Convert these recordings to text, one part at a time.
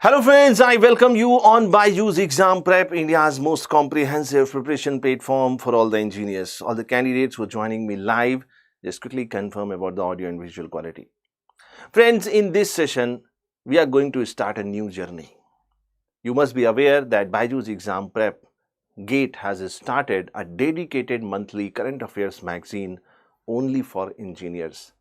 Hello friends, I welcome you on BYJU'S Exam Prep, India's most comprehensive preparation platform for all the engineers. All the candidates who are joining me live, just quickly confirm about the audio and visual quality. Friends, in this session, we are going to start a new journey. You must be aware that BYJU'S Exam Prep Gate has started a dedicated monthly current affairs magazine only for engineers.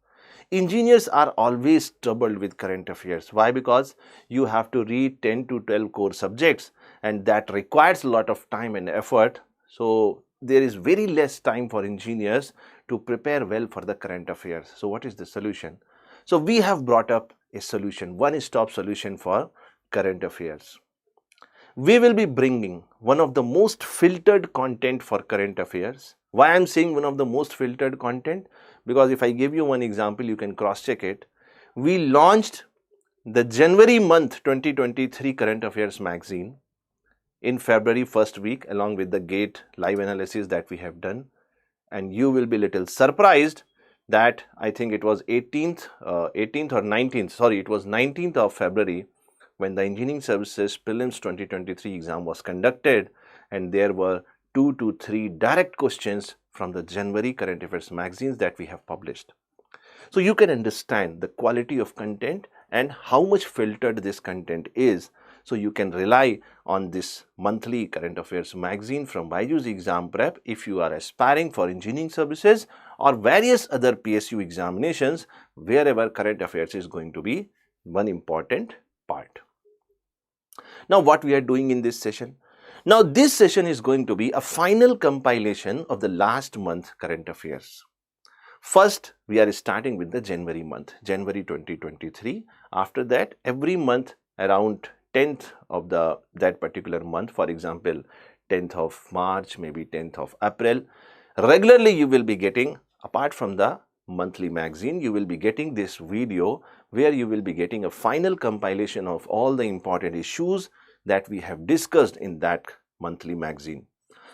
Engineers are always troubled with current affairs. Why? Because you have to read 10 to 12 core subjects and that requires a lot of time and effort. So there is very less time for engineers to prepare well for the current affairs. So what is the solution? So we have brought up a solution, one-stop solution for current affairs. We will be bringing one of the most filtered content for current affairs. Why I am saying one of the most filtered content? Because if I give you one example, you can cross-check it. We launched the January month 2023 Current Affairs magazine in February first week along with the GATE live analysis that we have done. And you will be little surprised that I think it was 18th or 19th, sorry, it was 19th of February when the Engineering Services Prelims 2023 exam was conducted, and there were 2 to 3 direct questions from the January current affairs magazines that we have published. So you can understand the quality of content and how much filtered this content is. So you can rely on this monthly current affairs magazine from BYJU'S Exam Prep if you are aspiring for engineering services or various other PSU examinations wherever current affairs is going to be one important part. Now what we are doing in this session? Now this session is going to be a final compilation of the last month current affairs. First, we are starting with the January month, January 2023. After that, every month around 10th of that particular month, for example, 10th of March, maybe 10th of April, regularly you will be getting, apart from the monthly magazine, you will be getting this video where you will be getting a final compilation of all the important issues that we have discussed in that monthly magazine.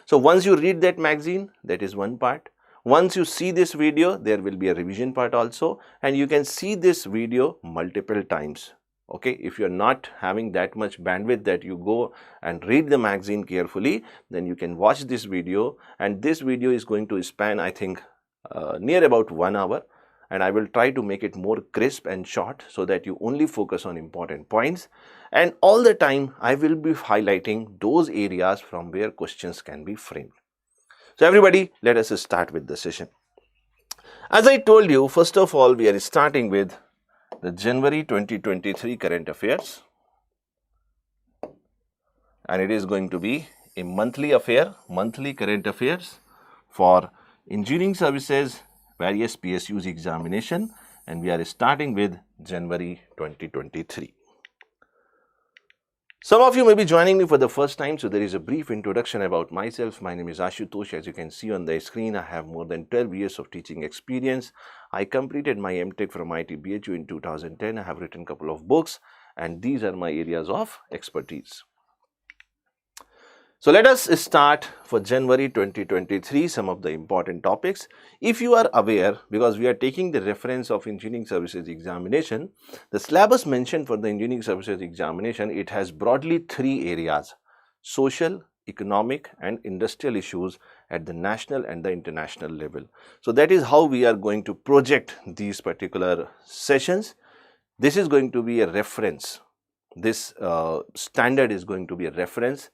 So once you read that magazine, that is one part. Once you see this video, there will be a revision part also, and you can see this video multiple times. Okay, if you're not having that much bandwidth that you go and read the magazine carefully, then you can watch this video, and this video is going to span, I think, near about 1 hour, and I will try to make it more crisp and short so that you only focus on important points, and all the time I will be highlighting those areas from where questions can be framed. So everybody, let us start with the session. As I told you, first of all, we are starting with the January 2023 current affairs, and it is going to be a monthly affair, monthly current affairs for engineering services, various PSU's examination, and we are starting with January 2023. Some of you may be joining me for the first time, so there is a brief introduction about myself. My name is Ashutosh. As you can see on the screen, I have more than 12 years of teaching experience. I completed my MTech from IIT BHU in 2010. I have written a couple of books, and these are my areas of expertise. So let us start for January 2023, some of the important topics. If you are aware, because we are taking the reference of engineering services examination, the syllabus mentioned for the engineering services examination, it has broadly 3 areas: social, economic and industrial issues at the national and the international level. So that is how we are going to project these particular sessions. This is going to be a reference. This standard is going to be a reference,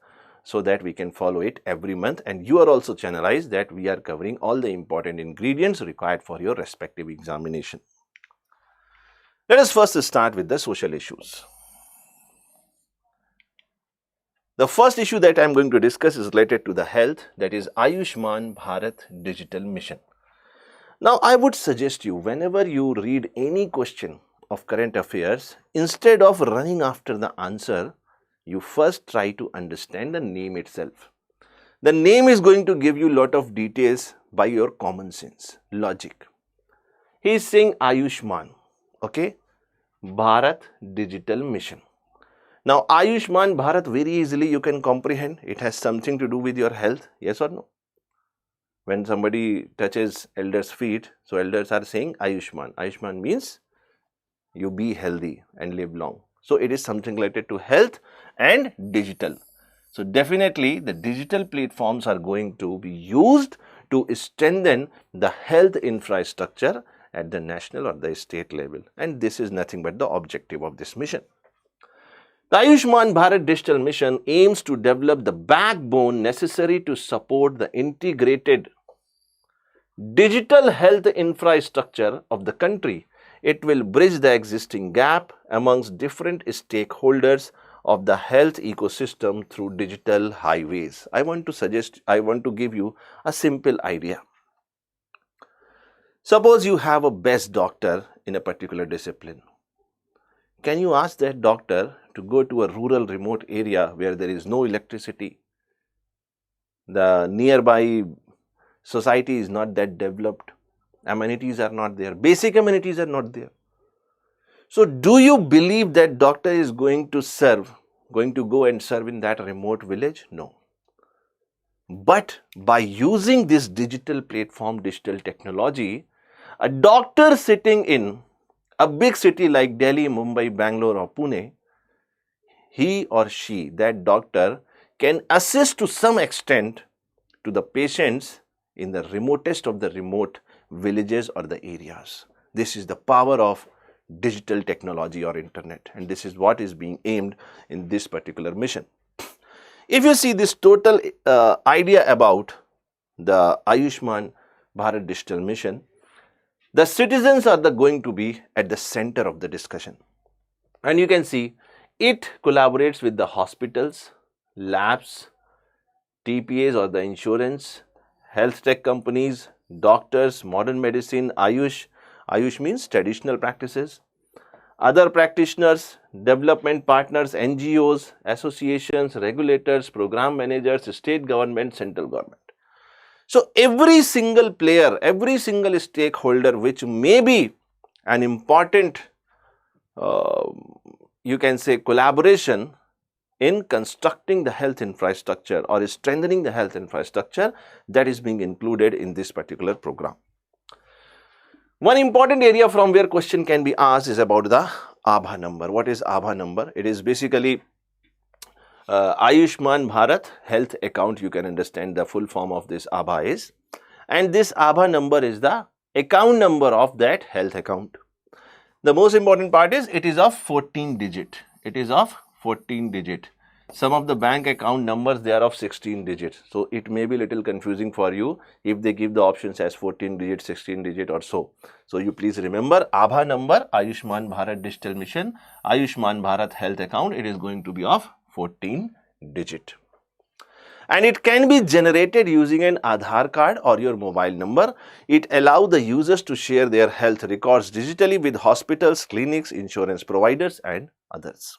so that we can follow it every month, and you are also channelized that we are covering all the important ingredients required for your respective examination. Let us first start with the social issues. The first issue that I am going to discuss is related to the health, that is Ayushman Bharat Digital Mission. Now I would suggest you, whenever you read any question of current affairs, instead of running after the answer, you first try to understand the name itself. The name is going to give you a lot of details by your common sense, logic. He is saying Ayushman, okay, Bharat Digital Mission. Now Ayushman Bharat, very easily you can comprehend, it has something to do with your health, yes or no? When somebody touches elders' feet, so elders are saying Ayushman. Ayushman means you be healthy and live long. So it is something related to health and digital. So definitely the digital platforms are going to be used to strengthen the health infrastructure at the national or the state level, and this is nothing but the objective of this mission. The Ayushman Bharat Digital Mission aims to develop the backbone necessary to support the integrated digital health infrastructure of the country. It will bridge the existing gap amongst different stakeholders of the health ecosystem through digital highways. I want to give you a simple idea. Suppose you have a best doctor in a particular discipline. Can you ask that doctor to go to a rural remote area where there is no electricity? The nearby society is not that developed. Amenities are not there. Basic amenities are not there. So do you believe that doctor is going to go and serve in that remote village? No. But by using this digital platform, digital technology, a doctor sitting in a big city like Delhi, Mumbai, Bangalore or Pune, he or she, that doctor, can assist to some extent to the patients in the remotest of the remote villages or the areas. This is the power of digital technology or internet, and this is what is being aimed in this particular mission. If you see this total idea about the Ayushman Bharat Digital Mission, the citizens are going to be at the center of the discussion, and you can see it collaborates with the hospitals, labs, TPAs or the insurance, health tech companies, doctors, modern medicine, Ayush means traditional practices, other practitioners, development partners, NGOs, associations, regulators, program managers, state government, central government. So every single player, every single stakeholder which may be an important, you can say, collaboration in constructing the health infrastructure or strengthening the health infrastructure, that is being included in this particular program. One important area from where question can be asked is about the ABHA number. What is ABHA number? It is basically Ayushman Bharat Health Account. You can understand the full form of this ABHA is, and this ABHA number is the account number of that health account. The most important part is it is of 14 digit. It is of 14 digit. Some of the bank account numbers, they are of 16 digits. So it may be little confusing for you if they give the options as 14 digit, 16 digit or so. So you please remember ABHA number, Ayushman Bharat Digital Mission, Ayushman Bharat Health Account, it is going to be of 14 digit. And it can be generated using an Aadhaar card or your mobile number. It allows the users to share their health records digitally with hospitals, clinics, insurance providers and others.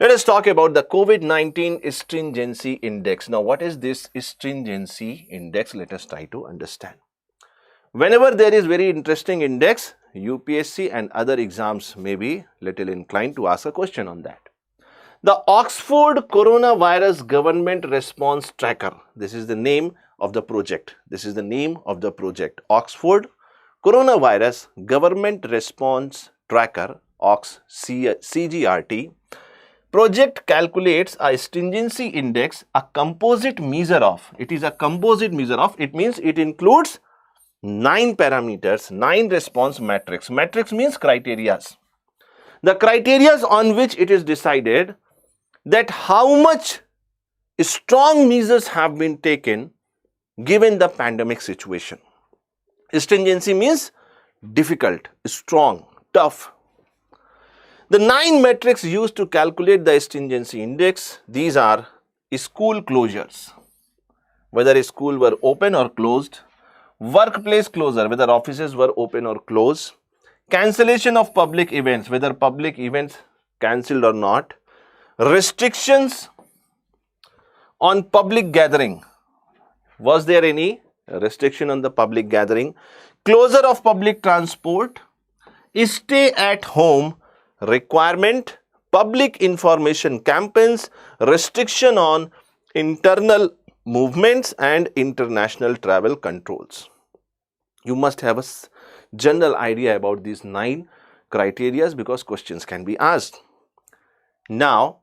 Let us talk about the COVID-19 Stringency Index. Now, what is this Stringency Index? Let us try to understand. Whenever there is very interesting index, UPSC and other exams may be little inclined to ask a question on that. The Oxford Coronavirus Government Response Tracker. This is the name of the project. This is the name of the project. Oxford Coronavirus Government Response Tracker, CGRT. Project calculates a stringency index, a composite measure of. It is a composite measure of. It means it includes 9 parameters, 9 response metrics. Metrics means criterias. The criterias on which it is decided that how much strong measures have been taken given the pandemic situation. Stringency means difficult, strong, tough. The 9 metrics used to calculate the stringency index, these are school closures, whether a school were open or closed, workplace closure, whether offices were open or closed, cancellation of public events, whether public events cancelled or not, restrictions on public gathering, was there any restriction on the public gathering, closure of public transport, stay at home requirement, public information campaigns, restriction on internal movements and international travel controls. You must have a general idea about these 9 criteria because questions can be asked. Now,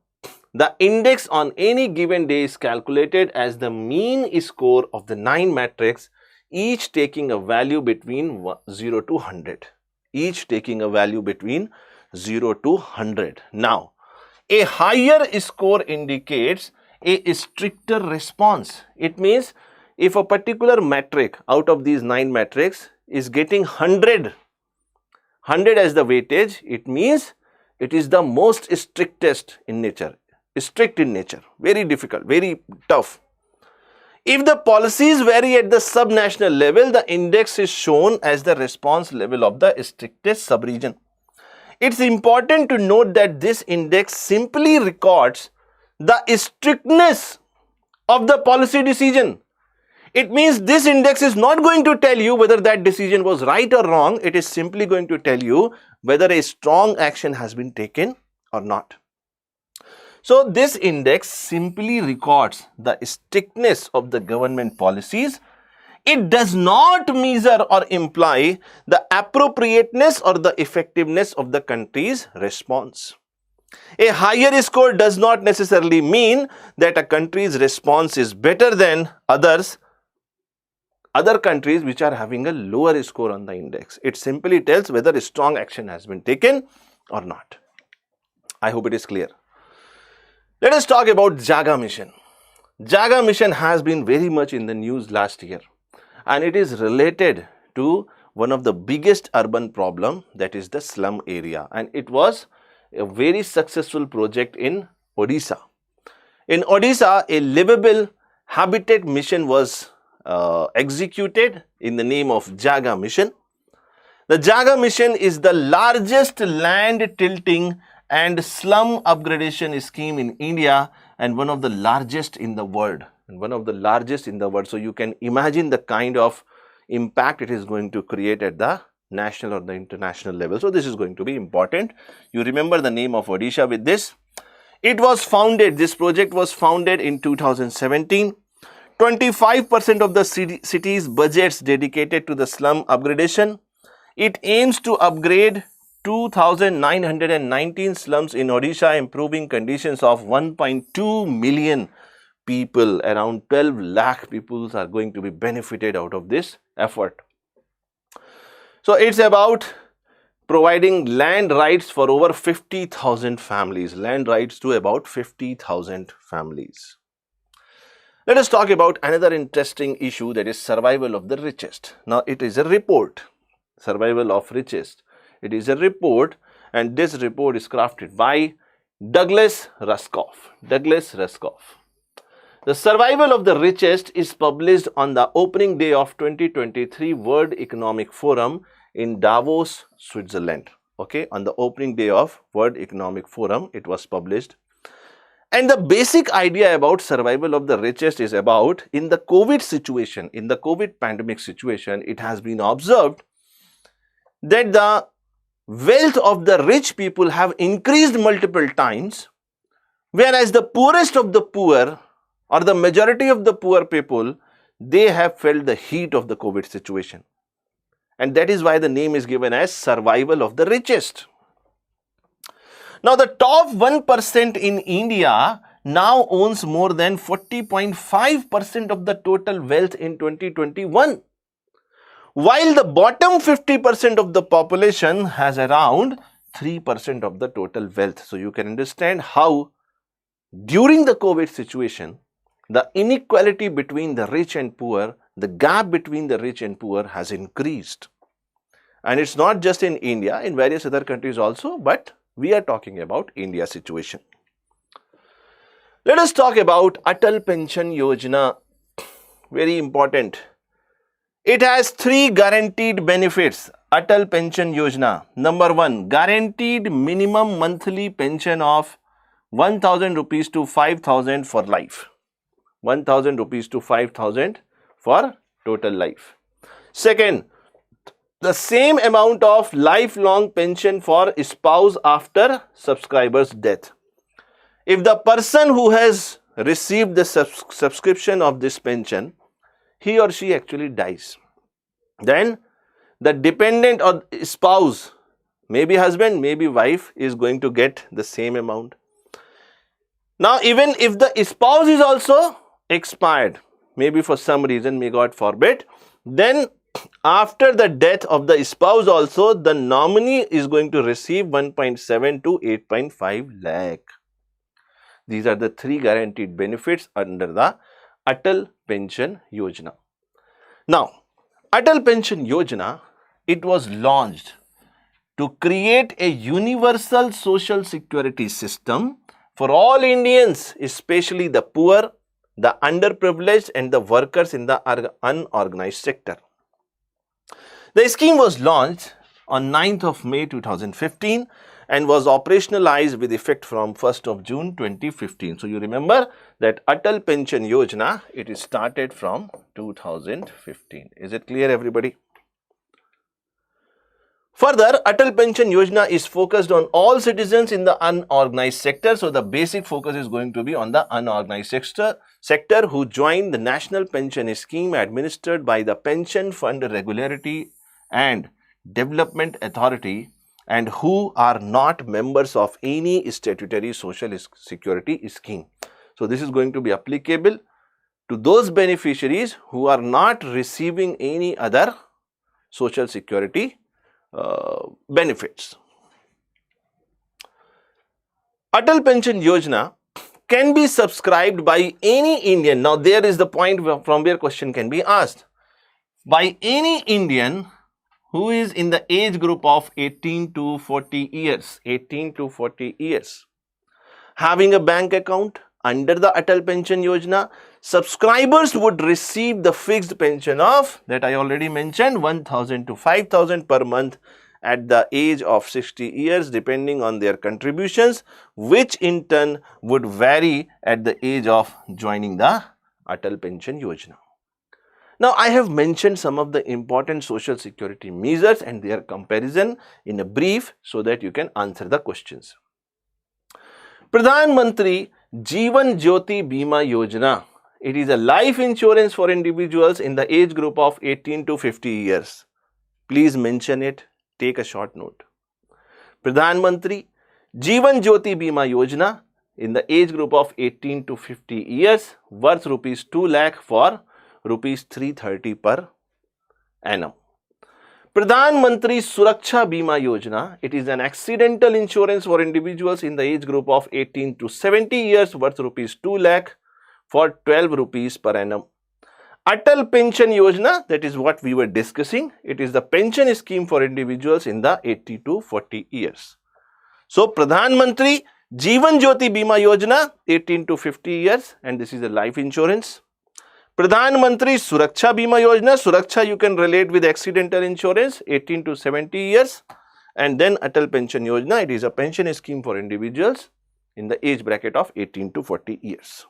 the index on any given day is calculated as the mean score of the 9 matrix, each taking a value between 0 to 100. Each taking a value between 0 to 100. Now, a higher score indicates a stricter response. It means if a particular metric out of these 9 metrics is getting 100 as the weightage, it means it is the most strictest in nature. Strict in nature, very difficult, very tough. If the policies vary at the subnational level, the index is shown as the response level of the strictest subregion. It's important to note that this index simply records the strictness of the policy decision. It means this index is not going to tell you whether that decision was right or wrong. It is simply going to tell you whether a strong action has been taken or not. So, this index simply records the strictness of the government policies. It does not measure or imply the appropriateness or the effectiveness of the country's response. A higher score does not necessarily mean that a country's response is better than other countries which are having a lower score on the index. It simply tells whether a strong action has been taken or not. I hope it is clear. Let us talk about JAGA mission. JAGA mission has been very much in the news last year, and it is related to one of the biggest urban problem, that is the slum area, and it was a very successful project in Odisha. In Odisha, a livable habitat mission was executed in the name of JAGA mission. The JAGA mission is the largest land tilting and slum upgradation scheme in India and one of the largest in the world. So you can imagine the kind of impact it is going to create at the national or the international level. So this is going to be important. You remember the name of Odisha with this. This project was founded in 2017. 25% of the city's budgets dedicated to the slum upgradation. It aims to upgrade 2,919 slums in Odisha, improving conditions of 1.2 million people. Around 12 lakh people are going to be benefited out of this effort. So it's about providing land rights for over 50,000 families. Land rights to about 50,000 families. Let us talk about another interesting issue, that is survival of the richest. Now it is a report. Survival of richest. It is a report, and this report is crafted by Douglas Rushkoff. The survival of the richest is published on the opening day of 2023 World Economic Forum in Davos, Switzerland. Okay, on the opening day of World Economic Forum, it was published. And the basic idea about survival of the richest is about, in the COVID situation, in the COVID pandemic situation, it has been observed that the wealth of the rich people have increased multiple times, whereas the poorest of the poor, or the majority of the poor people, they have felt the heat of the COVID situation. And that is why the name is given as survival of the richest. Now, the top 1% in India now owns more than 40.5% of the total wealth in 2021. While the bottom 50% of the population has around 3% of the total wealth. So you can understand how during the COVID situation, the inequality between the rich and poor, the gap between the rich and poor has increased. And it's not just in India, in various other countries also, but we are talking about India situation. Let us talk about Atal Pension Yojana. Very important. It has 3 guaranteed benefits. Atal Pension Yojana. Number 1, guaranteed minimum monthly pension of 1,000 rupees to 5,000 for life. 1,000 rupees to 5,000 for total life. Second, the same amount of lifelong pension for spouse after subscriber's death. If the person who has received the subscription of this pension, he or she actually dies, then the dependent or spouse maybe husband, maybe wife is going to get the same amount. Now, even if the spouse is also expired, maybe for some reason, may God forbid, then after the death of the spouse also, the nominee is going to receive 1.7 to 8.5 lakh. These are the three guaranteed benefits under the Atal Pension Yojana. Now, Atal Pension Yojana, it was launched to create a universal social security system for all Indians, especially the poor, the underprivileged and the workers in the unorganized sector. The scheme was launched on 9th of May 2015 and was operationalized with effect from 1st of June 2015. So, you remember that Atal Pension Yojana, it is started from 2015. Is it clear, everybody? Further, Atal Pension Yojana is focused on all citizens in the unorganized sector. So, the basic focus is going to be on the unorganized sector who join the National Pension Scheme administered by the Pension Fund Regularity and Development Authority and who are not members of any statutory social security scheme. So, this is going to be applicable to those beneficiaries who are not receiving any other social security benefits. Atal Pension Yojana can be subscribed by any Indian. Now, there is the point from where question can be asked. By any Indian who is in the age group of 18 to 40 years, having a bank account under the Atal Pension Yojana, subscribers would receive the fixed pension of, that I already mentioned, 1,000 to 5,000 per month at the age of 60 years depending on their contributions, which in turn would vary at the age of joining the Atal Pension Yojana. Now, I have mentioned some of the important social security measures and their comparison in a brief so that you can answer the questions. Pradhan Mantri Jeevan Jyoti Bima Yojana. It is a life insurance for individuals in the age group of 18 to 50 years. Please mention it. Take a short note. Pradhan Mantri Jeevan Jyoti Bima Yojana in the age group of 18 to 50 years worth rupees 2 lakh for rupees 330 per annum. Pradhan Mantri Suraksha Bima Yojana, it is an accidental insurance for individuals in the age group of 18 to 70 years worth rupees 2 lakh for 12 rupees per annum. Atal Pension Yojana, that is what we were discussing. It is the pension scheme for individuals in the 80 to 40 years. So, Pradhan Mantri Jeevan Jyoti Bima Yojana, 18 to 50 years, and this is a life insurance. Pradhan Mantri Suraksha Bima Yojana, Suraksha you can relate with accidental insurance, 18 to 70 years. And then Atal Pension Yojana, it is a pension scheme for individuals in the age bracket of 18 to 40 years.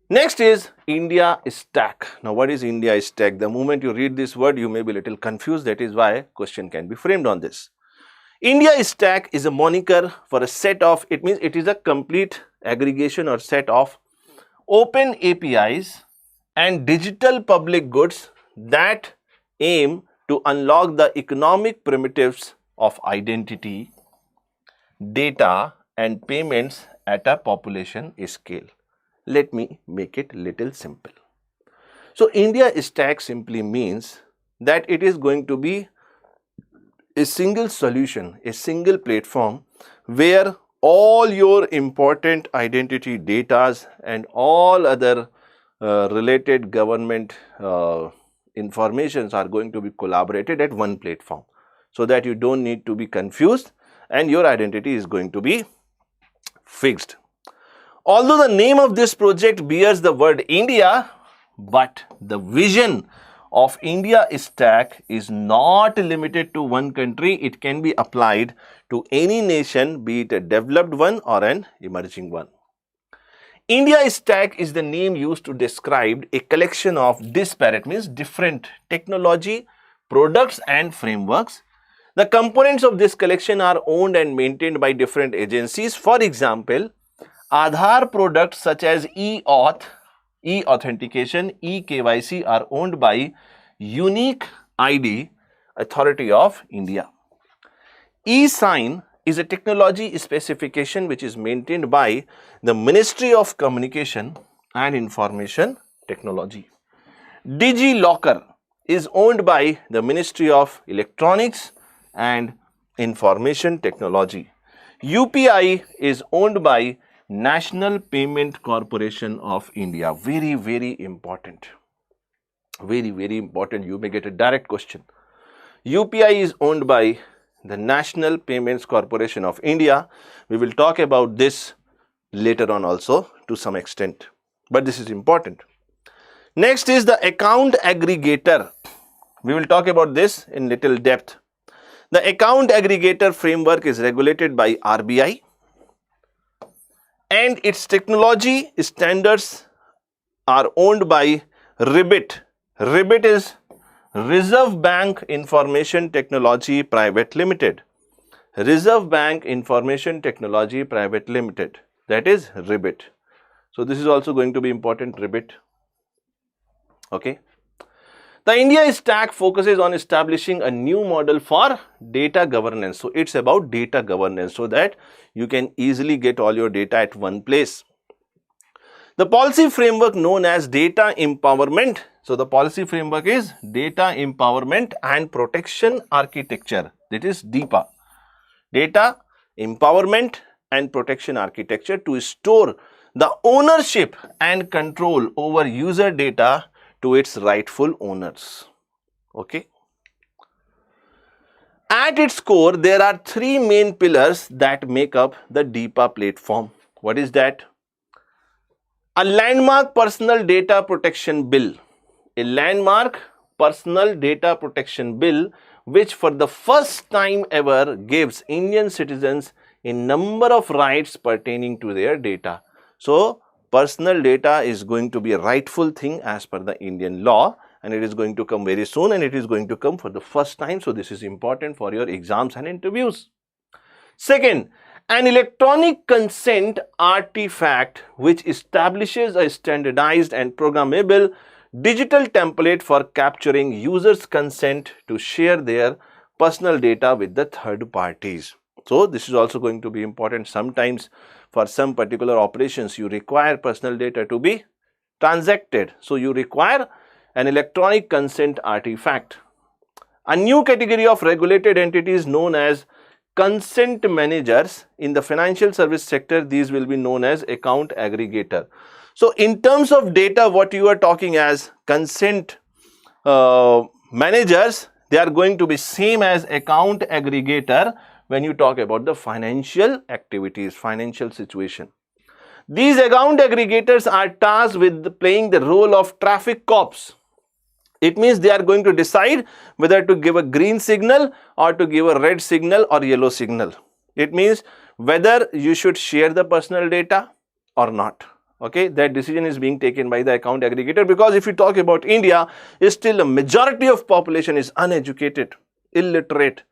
Next is India Stack. Now, what is India Stack? The moment you read this word, you may be a little confused. That is why question can be framed on this. India Stack is a moniker for a set of, it means it is a complete aggregation or set of open APIs and digital public goods that aim to unlock the economic primitives of identity, data and payments at a population scale. Let me make it little simple. So, India Stack simply means that it is going to be a single solution, a single platform where all your important identity data and all other related government informations are going to be collaborated at one platform, so that you don't need to be confused and your identity is going to be fixed. Although the name of this project bears the word India, but the vision of India Stack is not limited to one country. It can be applied to any nation, be it a developed one or an emerging one. India Stack is the name used to describe a collection of disparate, means different technology, products and frameworks. The components of this collection are owned and maintained by different agencies. For example, Aadhaar products such as e-auth, e-authentication, e-KYC are owned by Unique ID Authority of India. E-sign is a technology specification which is maintained by the Ministry of Communication and Information Technology. DigiLocker is owned by the Ministry of Electronics and Information Technology. UPI is owned by National Payment Corporation of India. Very, very important. Very, very important. You may get a direct question. UPI is owned by the National Payments Corporation of India. We will talk about this later on also to some extent, but this is important. Next is the account aggregator. We will talk about this in little depth. The account aggregator framework is regulated by RBI and its technology standards are owned by RIBIT. RIBIT is Reserve Bank Information Technology Private Limited. Reserve Bank Information Technology Private Limited. That is RIBIT. So this is also going to be important, RIBIT. Okay. The India Stack focuses on establishing a new model for data governance. So it's about data governance so that you can easily get all your data at one place. The policy framework known as data empowerment. So the policy framework is data empowerment and protection architecture. That is DEPA. Data empowerment and protection architecture to store the ownership and control over user data to its rightful owners. Okay. At its core, there are three main pillars that make up the DEPA platform. What is that? A landmark personal data protection bill. A landmark personal data protection bill which for the first time ever gives Indian citizens a number of rights pertaining to their data. So, personal data is going to be a rightful thing as per the Indian law, and it is going to come very soon and it is going to come for the first time. So, this is important for your exams and interviews. Second, an electronic consent artifact which establishes a standardized and programmable digital template for capturing users' consent to share their personal data with the third parties. So, this is also going to be important. Sometimes for some particular operations you require personal data to be transacted. So, you require an electronic consent artifact. A new category of regulated entities known as consent managers in the financial service sector, these will be known as account aggregator. So, in terms of data, what you are talking as consent managers, they are going to be same as account aggregator when you talk about the financial activities, financial situation. These account aggregators are tasked with playing the role of traffic cops. It means they are going to decide whether to give a green signal or to give a red signal or yellow signal. It means whether you should share the personal data or not. Okay, that decision is being taken by the account aggregator, because if you talk about India, still a majority of population is uneducated, illiterate.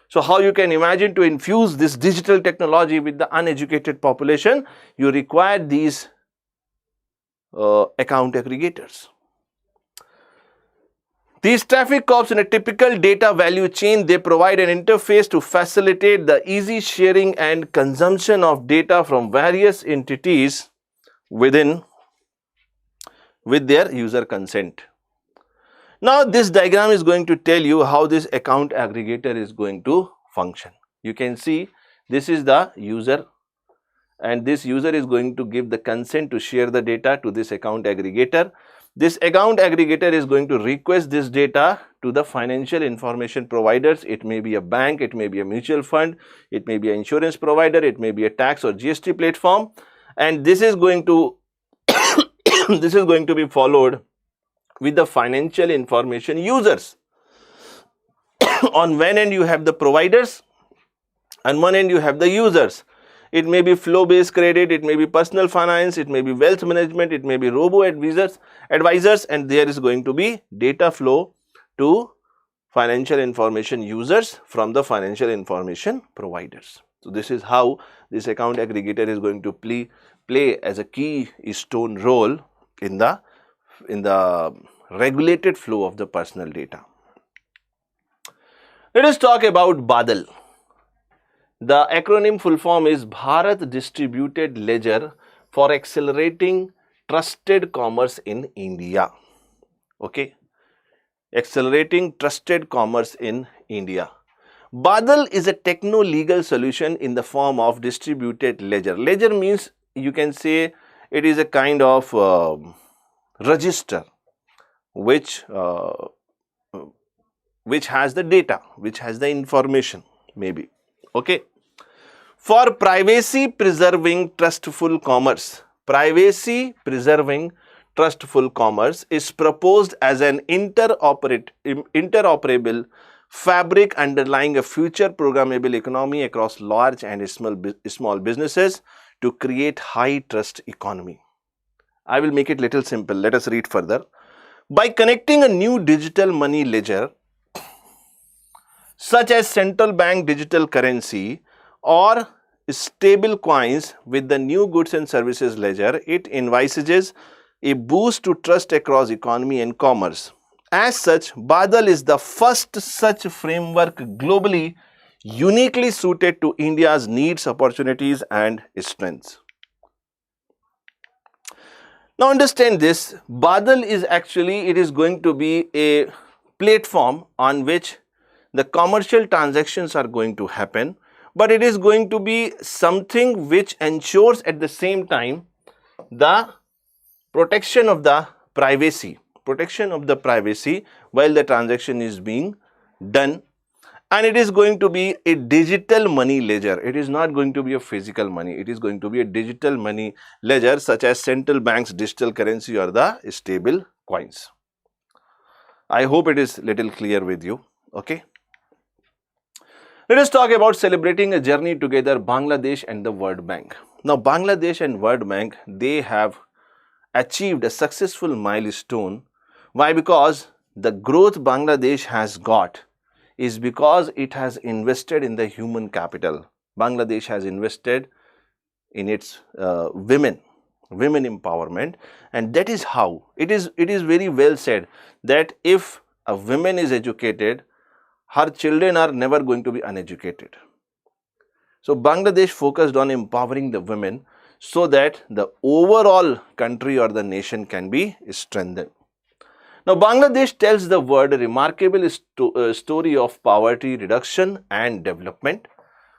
So how you can imagine to infuse this digital technology with the uneducated population? You require these account aggregators. These traffic cops in a typical data value chain, they provide an interface to facilitate the easy sharing and consumption of data from various entities with their user consent. Now, this diagram is going to tell you how this account aggregator is going to function. You can see this is the user, and this user is going to give the consent to share the data to this account aggregator. This account aggregator is going to request this data to the financial information providers. It may be a bank, it may be a mutual fund, it may be an insurance provider, it may be a tax or GST platform, and this is going to this is going to be followed with the financial information users. On one end you have the providers, and one end you have the users. It may be flow-based credit, it may be personal finance, it may be wealth management, it may be robo-advisors, and there is going to be data flow to financial information users from the financial information providers. So this is how this account aggregator is going to play as a keystone role in the regulated flow of the personal data. Let us talk about BADL. The acronym full form is Bharat Distributed Ledger for Accelerating Trusted Commerce in India. Okay, accelerating trusted commerce in India. Badal is a techno-legal solution in the form of distributed ledger. Ledger means, you can say, it is a kind of register which has the data, which has the information, maybe. Okay. For privacy preserving trustful commerce, privacy preserving trustful commerce is proposed as an interoperable fabric underlying a future programmable economy across large and small businesses to create high trust economy. I will make it little simple. Let us read further. By connecting a new digital money ledger such as central bank digital currency or stable coins with the new goods and services ledger, it envisages a boost to trust across economy and commerce. As such, Badal is the first such framework globally uniquely suited to India's needs, opportunities and strengths. Now understand this, Badal is actually, it is going to be a platform on which the commercial transactions are going to happen, but it is going to be something which ensures at the same time the protection of the privacy while the transaction is being done. And it is going to be a digital money ledger. It is not going to be a physical money. It is going to be a digital money ledger such as central bank's digital currency or the stable coins. I hope it is little clear with you. Okay. Let us talk about celebrating a journey together, Bangladesh and the World Bank. Now, Bangladesh and World Bank, they have achieved a successful milestone. Why? Because the growth Bangladesh has got is because it has invested in the human capital. Bangladesh has invested in its women empowerment, and that is how it is very well said that if a woman is educated, her children are never going to be uneducated. So Bangladesh focused on empowering the women so that the overall country or the nation can be strengthened. Now Bangladesh tells the world a remarkable story of poverty reduction and development.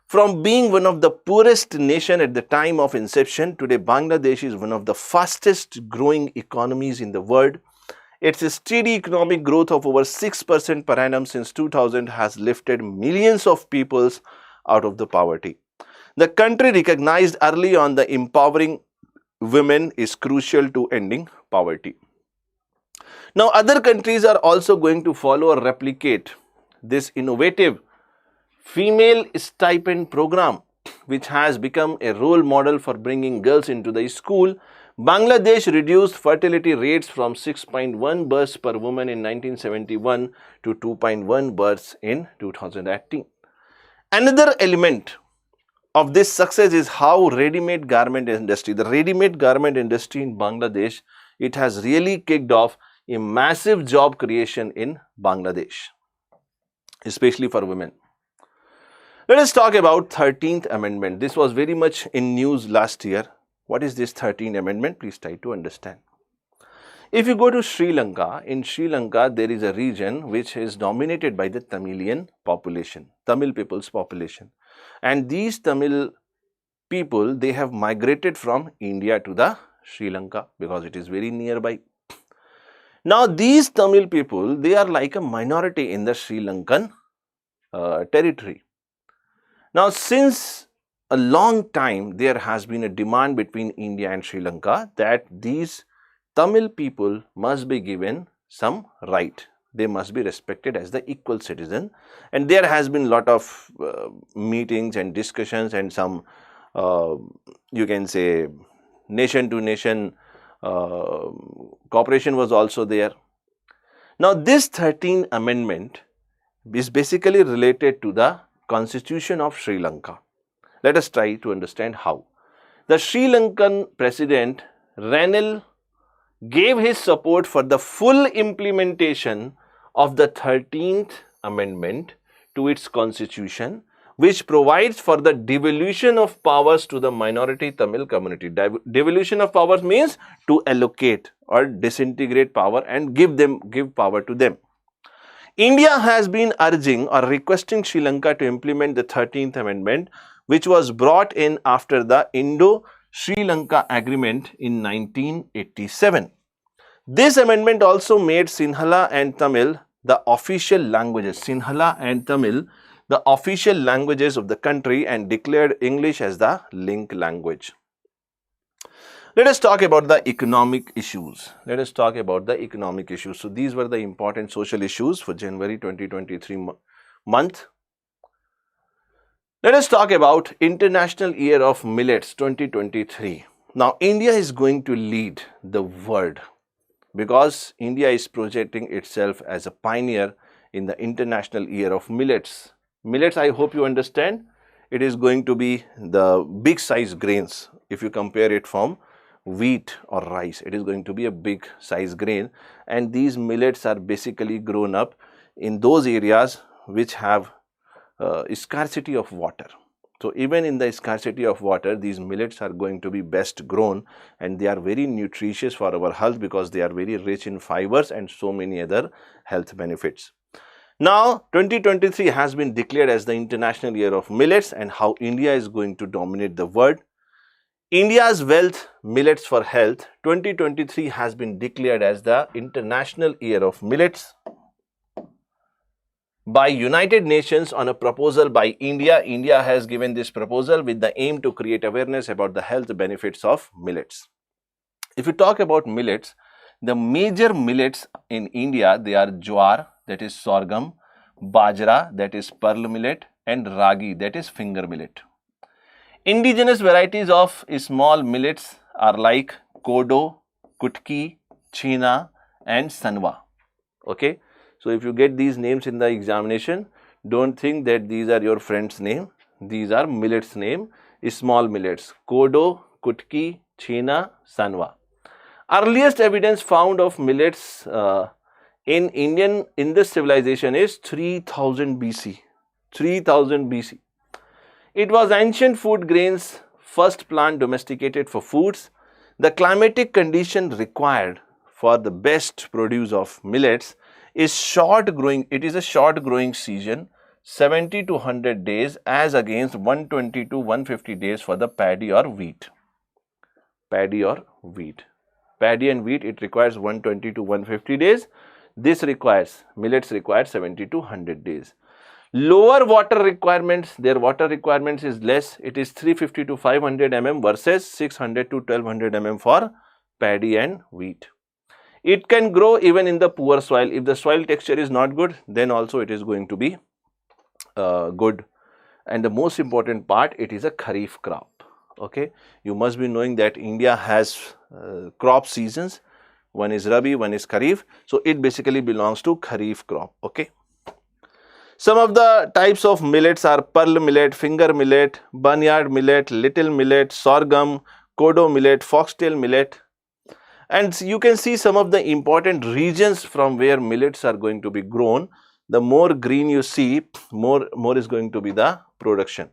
From being one of the poorest nation at the time of inception, today Bangladesh is one of the fastest growing economies in the world. Its steady economic growth of over 6% per annum since 2000 has lifted millions of peoples out of the poverty. The country recognized early on that empowering women is crucial to ending poverty. Now, other countries are also going to follow or replicate this innovative female stipend program, which has become a role model for bringing girls into the school. Bangladesh reduced fertility rates from 6.1 births per woman in 1971 to 2.1 births in 2018. Another element of this success is how ready-made garment industry, the ready-made garment industry in Bangladesh, it has really kicked off a massive job creation in Bangladesh, especially for women. Let us talk about 13th Amendment. This was very much in news last year. What is this 13th Amendment? Please try to understand. If you go to Sri Lanka, in Sri Lanka there is a region which is dominated by the Tamilian population, Tamil people's population. And these Tamil people, they have migrated from India to the Sri Lanka because it is very nearby. Now these Tamil people, they are like a minority in the Sri Lankan territory. Now since a long time there has been a demand between India and Sri Lanka that these Tamil people must be given some right. They must be respected as the equal citizen, and there has been lot of meetings and discussions and some you can say nation to nation cooperation was also there. Now this 13th Amendment is basically related to the Constitution of Sri Lanka. Let us try to understand how. The Sri Lankan President Ranil gave his support for the full implementation of the 13th Amendment to its constitution, which provides for the devolution of powers to the minority Tamil community. Devolution of powers means to allocate or disintegrate power and give power to them. India has been urging or requesting Sri Lanka to implement the 13th Amendment, which was brought in after the Indo-Sri Lanka Agreement in 1987. This amendment also made Sinhala and Tamil the official languages. Sinhala and Tamil the official languages of the country and declared English as the link language. Let us talk about the economic issues. So these were the important social issues for January 2023 month. Let us talk about International Year of Millets 2023. Now, India is going to lead the world because India is projecting itself as a pioneer in the International Year of Millets. Millets, I hope you understand, it is going to be the big size grains. If you compare it from wheat or rice, it is going to be a big size grain, and these millets are basically grown up in those areas which have scarcity of water. So even in the scarcity of water, these millets are going to be best grown, and they are very nutritious for our health because they are very rich in fibers and so many other health benefits. Now, 2023 has been declared as the International Year of Millets, and how India is going to dominate the world. India's Wealth Millets for Health 2023 has been declared as the International Year of Millets by United Nations on a proposal by India. India has given this proposal with the aim to create awareness about the health benefits of millets. If you talk about millets, the major millets in India, they are jowar, that is sorghum, bajra, that is pearl millet, and ragi, that is finger millet. Indigenous varieties of small millets are like kodo, kutki, china, and sanwa. Okay, so if you get these names in the examination, don't think that these are your friend's name. These are millets name, small millets, kodo, kutki, china, sanwa. Earliest evidence found of millets in Indian Indus civilization is 3000 BC. 3000 BC. It was ancient food grains, first plant domesticated for foods. The climatic condition required for the best produce of millets is short growing. It is a short growing season, 70 to 100 days, as against 120 to 150 days for the paddy or wheat. Paddy or wheat. Paddy and wheat, it requires 120 to 150 days. This requires, millets require 70 to 100 days. Lower water requirements, their water requirements is less. It is 350 to 500 mm versus 600 to 1200 mm for paddy and wheat. It can grow even in the poor soil. If the soil texture is not good, then also it is going to be good. And the most important part, it is a kharif crop. Okay, you must be knowing that India has crop seasons. One is Rabi, one is Kharif. So it basically belongs to Kharif crop. Okay. Some of the types of millets are pearl millet, finger millet, barnyard millet, little millet, sorghum, kodo millet, foxtail millet. And you can see some of the important regions from where millets are going to be grown. The more green you see, more is going to be the production.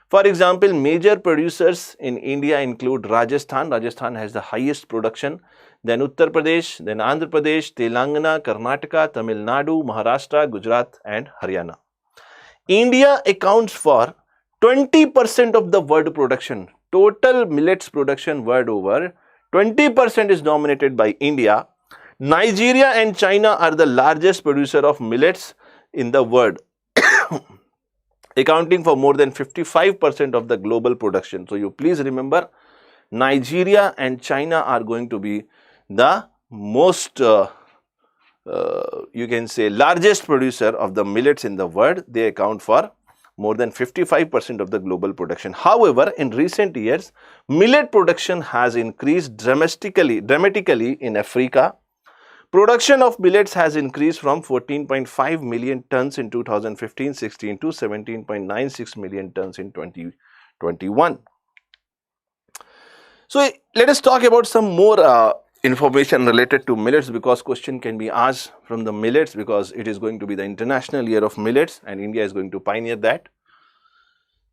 For example, major producers in India include Rajasthan. Rajasthan has the highest production. Then Uttar Pradesh, then Andhra Pradesh, Telangana, Karnataka, Tamil Nadu, Maharashtra, Gujarat, and Haryana. India accounts for 20% of the world production. Total millets production world over, 20% is dominated by India. Nigeria and China are the largest producer of millets in the world, accounting for more than 55% of the global production. So you please remember, Nigeria and China are going to be the most, you can say, largest producer of the millets in the world. They account for more than 55% of the global production. However, in recent years, millet production has increased dramatically in Africa. Production of millets has increased from 14.5 million tons in 2015-16 to 17.96 million tons in 2021. So let us talk about some more information related to millets, because question can be asked from the millets, because it is going to be the International Year of Millets and India is going to pioneer that.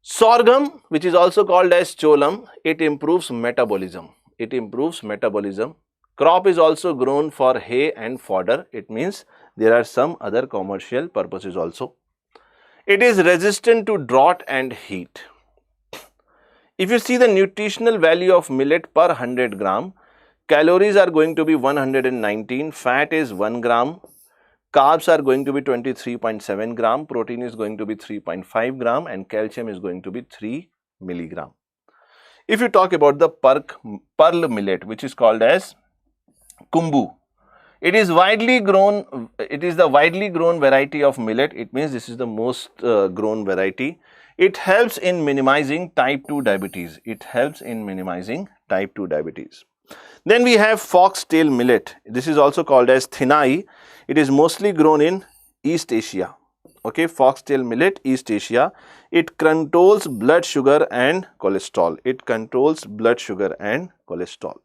Sorghum, which is also called as cholam, it improves metabolism. It improves metabolism. Crop is also grown for hay and fodder. It means there are some other commercial purposes also. It is resistant to drought and heat. If you see the nutritional value of millet per 100 gram, calories are going to be 119, fat is 1 gram, carbs are going to be 23.7 gram, protein is going to be 3.5 gram and calcium is going to be 3 milligram. If you talk about the pearl millet, which is called as kumbu, it is widely grown, it is the widely grown variety of millet. It means this is the most grown variety. It helps in minimizing type 2 diabetes. It helps in minimizing type 2 diabetes. Then we have foxtail millet. This is also called as thinai. It is mostly grown in East Asia. Okay, foxtail millet, East Asia. It controls blood sugar and cholesterol. It controls blood sugar and cholesterol.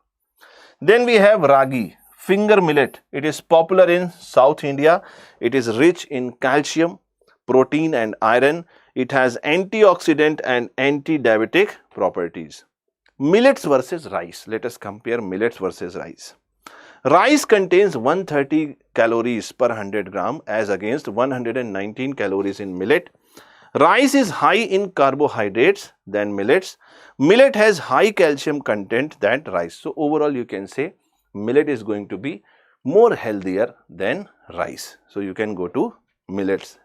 Then we have ragi, finger millet. It is popular in South India. It is rich in calcium, protein and iron. It has antioxidant and anti-diabetic properties. Millets versus rice. Let us compare millets versus rice. Rice contains 130 calories per 100 gram as against 119 calories in millet. Rice is high in carbohydrates than millets. Millet has high calcium content than rice. So overall you can say millet is going to be more healthier than rice. So you can go to millets.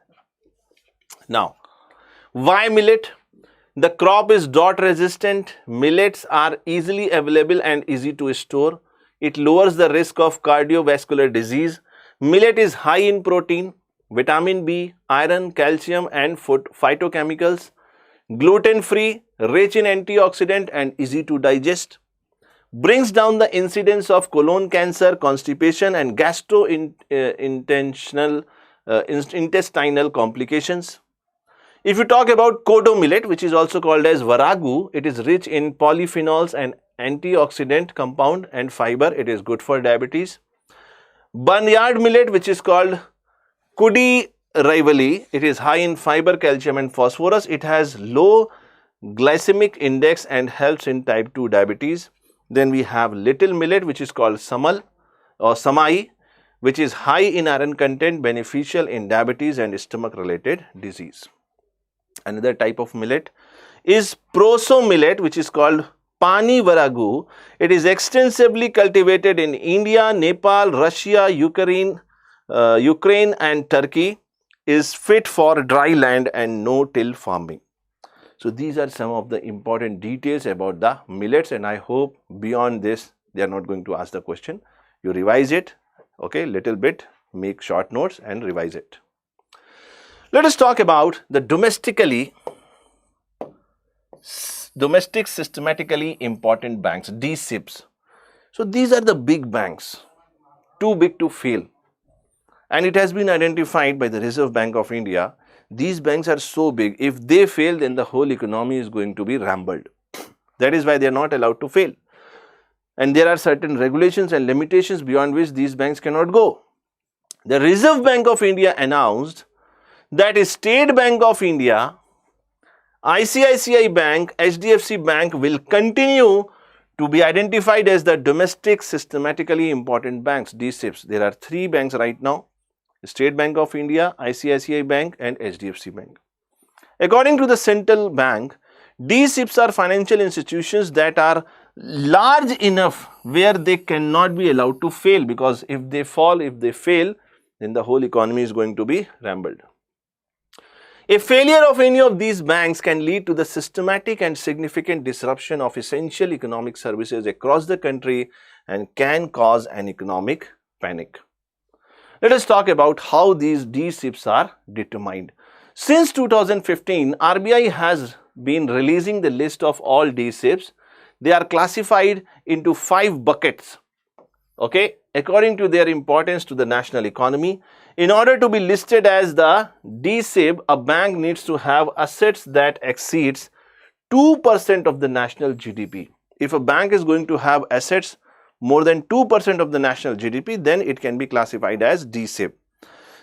Now, why millet? The crop is drought resistant. Millets are easily available and easy to store. It lowers the risk of cardiovascular disease. Millet is high in protein, vitamin B, iron, calcium and phytochemicals. Gluten-free, rich in antioxidant and easy to digest. Brings down the incidence of colon cancer, constipation and gastrointestinal complications. If you talk about kodo millet, which is also called as varagu, it is rich in polyphenols and antioxidant compound and fiber. It is good for diabetes. Barnyard millet, which is called kudi rivali, it is high in fiber, calcium and phosphorus. It has low glycemic index and helps in type 2 diabetes. Then we have little millet, which is called samal or samai, which is high in iron content, beneficial in diabetes and stomach related disease. Another type of millet is proso millet, which is called pani varagu. It is extensively cultivated in India, Nepal, Russia, Ukraine and Turkey. Is fit for dry land and no-till farming. So these are some of the important details about the millets, and I hope beyond this they are not going to ask the question. You revise it, okay, little bit, make short notes and revise it. Let us talk about the domestic systematically important banks, DSIBs. So these are the big banks, too big to fail. And it has been identified by the Reserve Bank of India. These banks are so big, if they fail, then the whole economy is going to be rambled. That is why they are not allowed to fail. And there are certain regulations and limitations beyond which these banks cannot go. The Reserve Bank of India announced that State Bank of India, ICICI Bank, HDFC Bank will continue to be identified as the domestic systematically important banks, DSIBs. There are 3 banks right now. State Bank of India, ICICI Bank and HDFC Bank. According to the central bank, DSIBs are financial institutions that are large enough where they cannot be allowed to fail, because if they fail, then the whole economy is going to be rambled. A failure of any of these banks can lead to the systematic and significant disruption of essential economic services across the country and can cause an economic panic. Let us talk about how these DSIBs are determined. Since 2015, RBI has been releasing the list of all DSIBs. They are classified into 5 buckets, okay, according to their importance to the national economy. In order to be listed as the DSIB, a bank needs to have assets that exceeds 2% of the national GDP. If a bank is going to have assets more than 2% of the national GDP, then it can be classified as DSIB.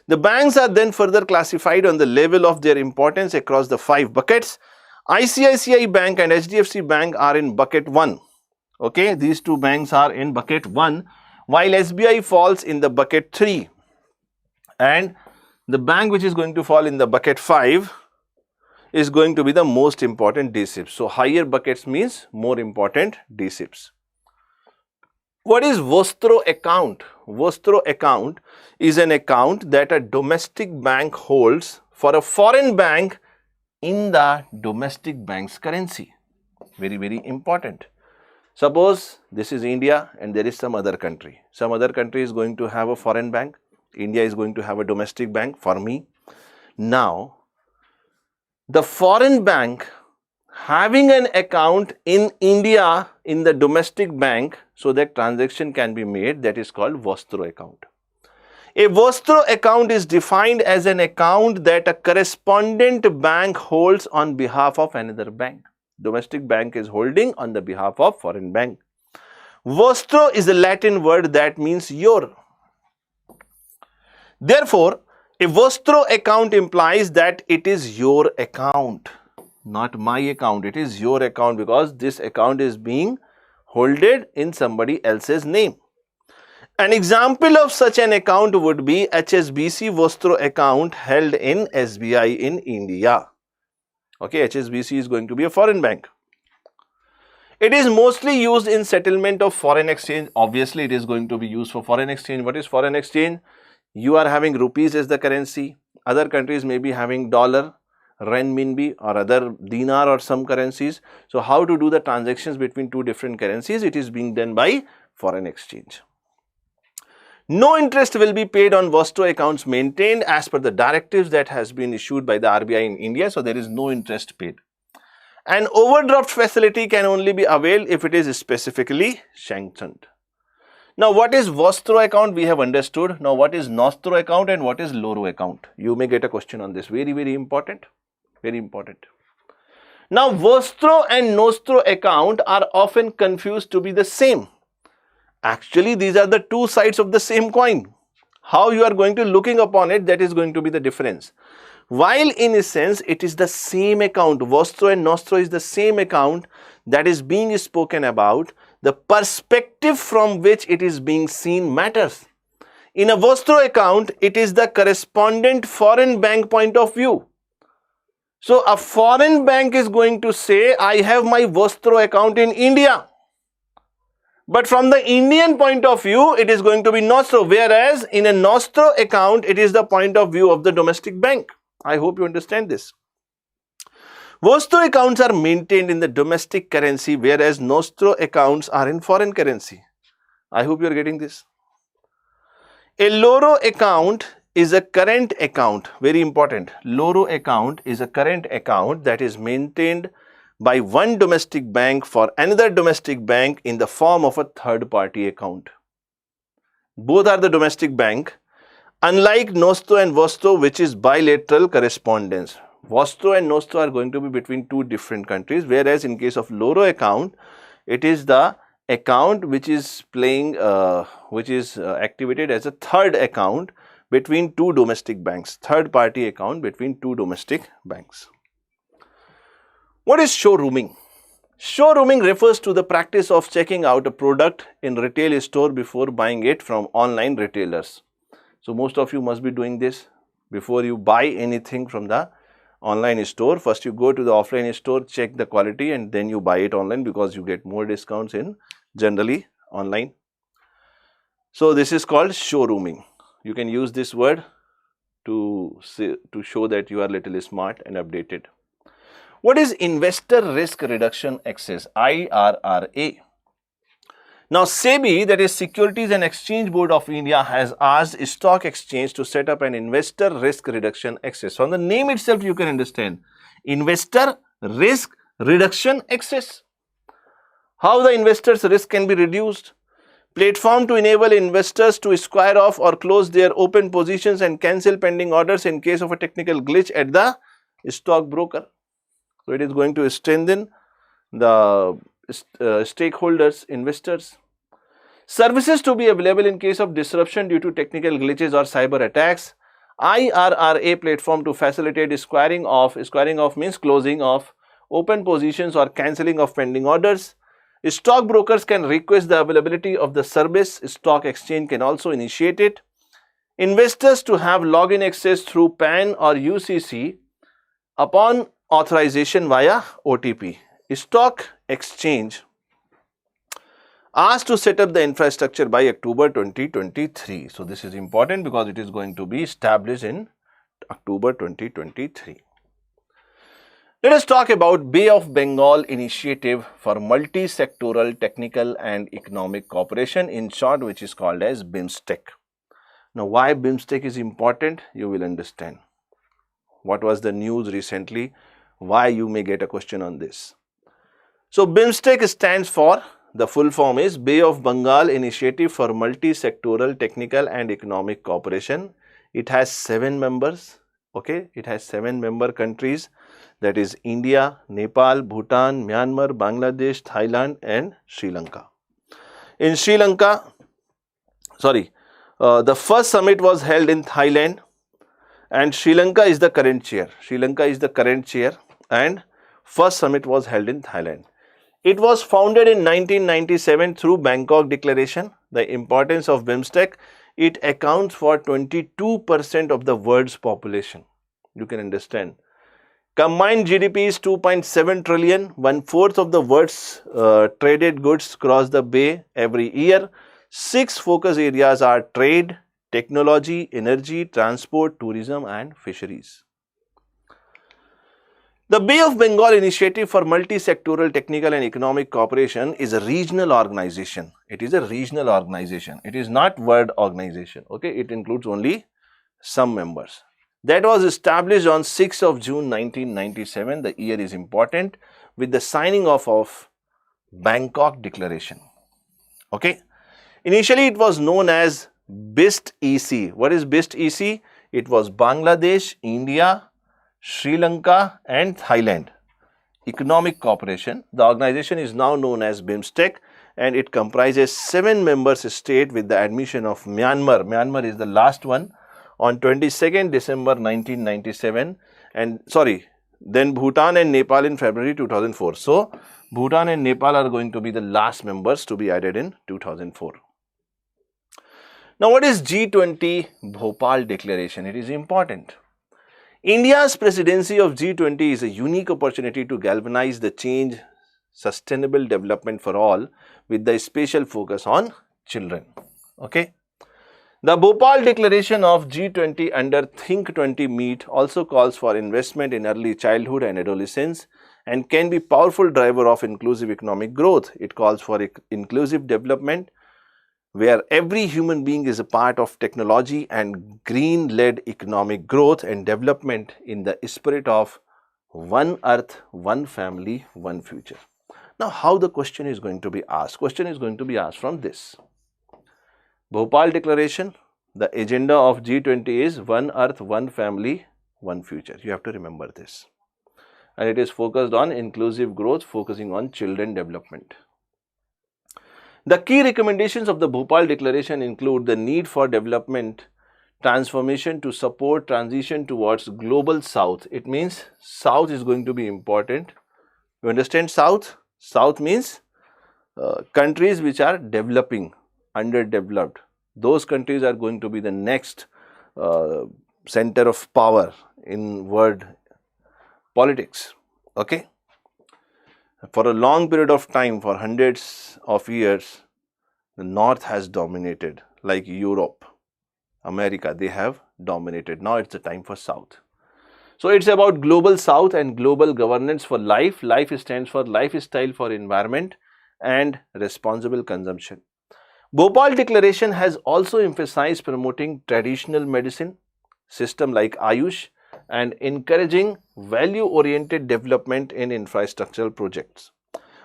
The banks are then further classified on the level of their importance across the 5 buckets. ICICI Bank and HDFC Bank are in bucket 1. Okay, these two banks are in bucket 1, while SBI falls in the bucket 3. And the bank which is going to fall in the bucket 5 is going to be the most important DSIPs. So, higher buckets means more important DSIPs. What is Vostro account? Vostro account is an account that a domestic bank holds for a foreign bank in the domestic bank's currency. Very, very important. Suppose this is India and there is some other country. Some other country is going to have a foreign bank. India is going to have a domestic bank for me. Now, the foreign bank having an account in India in the domestic bank so that transaction can be made, that is called Vostro account. A Vostro account is defined as an account that a correspondent bank holds on behalf of another bank. Domestic bank is holding on the behalf of foreign bank. Vostro is a Latin word that means your. Therefore, a Vostro account implies that it is your account, not my account. It is your account because this account is being holded in somebody else's name. An example of such an account would be HSBC Vostro account held in SBI in India. Okay, HSBC is going to be a foreign bank. It is mostly used in settlement of foreign exchange. Obviously, it is going to be used for foreign exchange. What is foreign exchange? You are having rupees as the currency. Other countries may be having dollar, renminbi or other dinar or some currencies. So, how to do the transactions between two different currencies? It is being done by foreign exchange. No interest will be paid on Vostro accounts maintained as per the directives that has been issued by the RBI in India. So, there is no interest paid. An overdraft facility can only be availed if it is specifically sanctioned. Now, what is Vostro account? We have understood. Now, what is Nostro account and what is Loro account? You may get a question on this. Very, very important. Very important. Now, Vostro and Nostro account are often confused to be the same. Actually, these are the two sides of the same coin. How you are going to looking upon it, that is going to be the difference. While in a sense, it is the same account. Vostro and Nostro is the same account that is being spoken about. The perspective from which it is being seen matters. In a Vostro account, it is the correspondent foreign bank point of view. So, a foreign bank is going to say, I have my Vostro account in India. But from the Indian point of view, it is going to be Nostro, whereas in a Nostro account, it is the point of view of the domestic bank. I hope you understand this. Vostro accounts are maintained in the domestic currency, whereas Nostro accounts are in foreign currency. I hope you are getting this. A Loro account is a current account, very important. Loro account is a current account that is maintained by one domestic bank for another domestic bank in the form of a third party account. Both are the domestic bank, unlike Nostro and Vostro, which is bilateral correspondence. Vostro and Nostro are going to be between two different countries, whereas in case of Loro account, it is the account which is activated as a third account between two domestic banks, third party account between two domestic banks. What is showrooming? Showrooming refers to the practice of checking out a product in retail store before buying it from online retailers. So, most of you must be doing this. Before you buy anything from the online store, first you go to the offline store, check the quality and then you buy it online because you get more discounts in generally online. So, this is called showrooming. You can use this word to show that you are little smart and updated. What is Investor Risk Reduction Access, IRRA? Now, SEBI, that is Securities and Exchange Board of India, has asked stock exchange to set up an Investor Risk Reduction Access. From the name itself, you can understand Investor Risk Reduction Access. How the investors' risk can be reduced? Platform to enable investors to square off or close their open positions and cancel pending orders in case of a technical glitch at the stockbroker. So, it is going to strengthen the stakeholders, investors. Services to be available in case of disruption due to technical glitches or cyber attacks. IRRA platform to facilitate squaring off means closing of open positions or cancelling of pending orders. Stockbrokers can request the availability of the service. Stock exchange can also initiate it. Investors to have login access through PAN or UCC upon authorization via OTP. Stock exchange asked to set up the infrastructure by October 2023. So this is important because it is going to be established in October 2023. Let us talk about Bay of Bengal Initiative for Multi-Sectoral Technical and Economic Cooperation, in short, which is called as BIMSTEC. Now, why BIMSTEC is important, you will understand. What was the news recently? Why you may get a question on this. So, BIMSTEC stands for, the full form is Bay of Bengal Initiative for Multi-Sectoral Technical and Economic Cooperation. It has 7 members. Okay, it has 7 member countries, that is India, Nepal, Bhutan, Myanmar, Bangladesh, Thailand and Sri Lanka. In Sri Lanka, the first summit was held in Thailand and Sri Lanka is the current chair. Sri Lanka is the current chair and first summit was held in Thailand. It was founded in 1997 through Bangkok Declaration. The importance of BIMSTEC, it accounts for 22% of the world's population. You can understand. Combined GDP is 2.7 trillion. 1/4 of the world's traded goods cross the bay every year. 6 focus areas are trade, technology, energy, transport, tourism and fisheries. The Bay of Bengal Initiative for Multi-Sectoral Technical and Economic Cooperation is a regional organization. It is a regional organization. It is not world organization. Okay, it includes only some members. That was established on 6th of June 1997. The year is important, with the signing off of Bangkok Declaration. Okay. Initially, it was known as BIST EC. What is BIST EC? It was Bangladesh, India, Sri Lanka and Thailand Economic Cooperation. The organization is now known as BIMSTEC and it comprises 7 member states with the admission of Myanmar. Myanmar is the last one on 22nd December 1997 and then Bhutan and Nepal in February 2004. So, Bhutan and Nepal are going to be the last members to be added in 2004. Now, what is G20 Bhopal Declaration? It is important. India's presidency of G20 is a unique opportunity to galvanize the change, sustainable development for all with the special focus on children. Okay. The Bhopal Declaration of G20 under Think 20 Meet also calls for investment in early childhood and adolescence and can be powerful driver of inclusive economic growth. It calls for inclusive development where every human being is a part of technology and green-led economic growth and development in the spirit of one earth, one family, one future. Now, how the question is going to be asked? Question is going to be asked from this. Bhopal Declaration, the agenda of G20 is one earth, one family, one future. You have to remember this. And it is focused on inclusive growth, focusing on children development. The key recommendations of the Bhopal Declaration include the need for development transformation to support transition towards global South. It means South is going to be important. You understand South? South means countries which are developing, underdeveloped. Those countries are going to be the next center of power in world politics. Okay. For a long period of time, for hundreds of years, the North has dominated, like Europe, America, they have dominated. Now it's the time for South. So it's about global South and global governance for life. Life stands for lifestyle for environment and responsible consumption. Bhopal Declaration has also emphasized promoting traditional medicine system like Ayush and encouraging value-oriented development in infrastructural projects.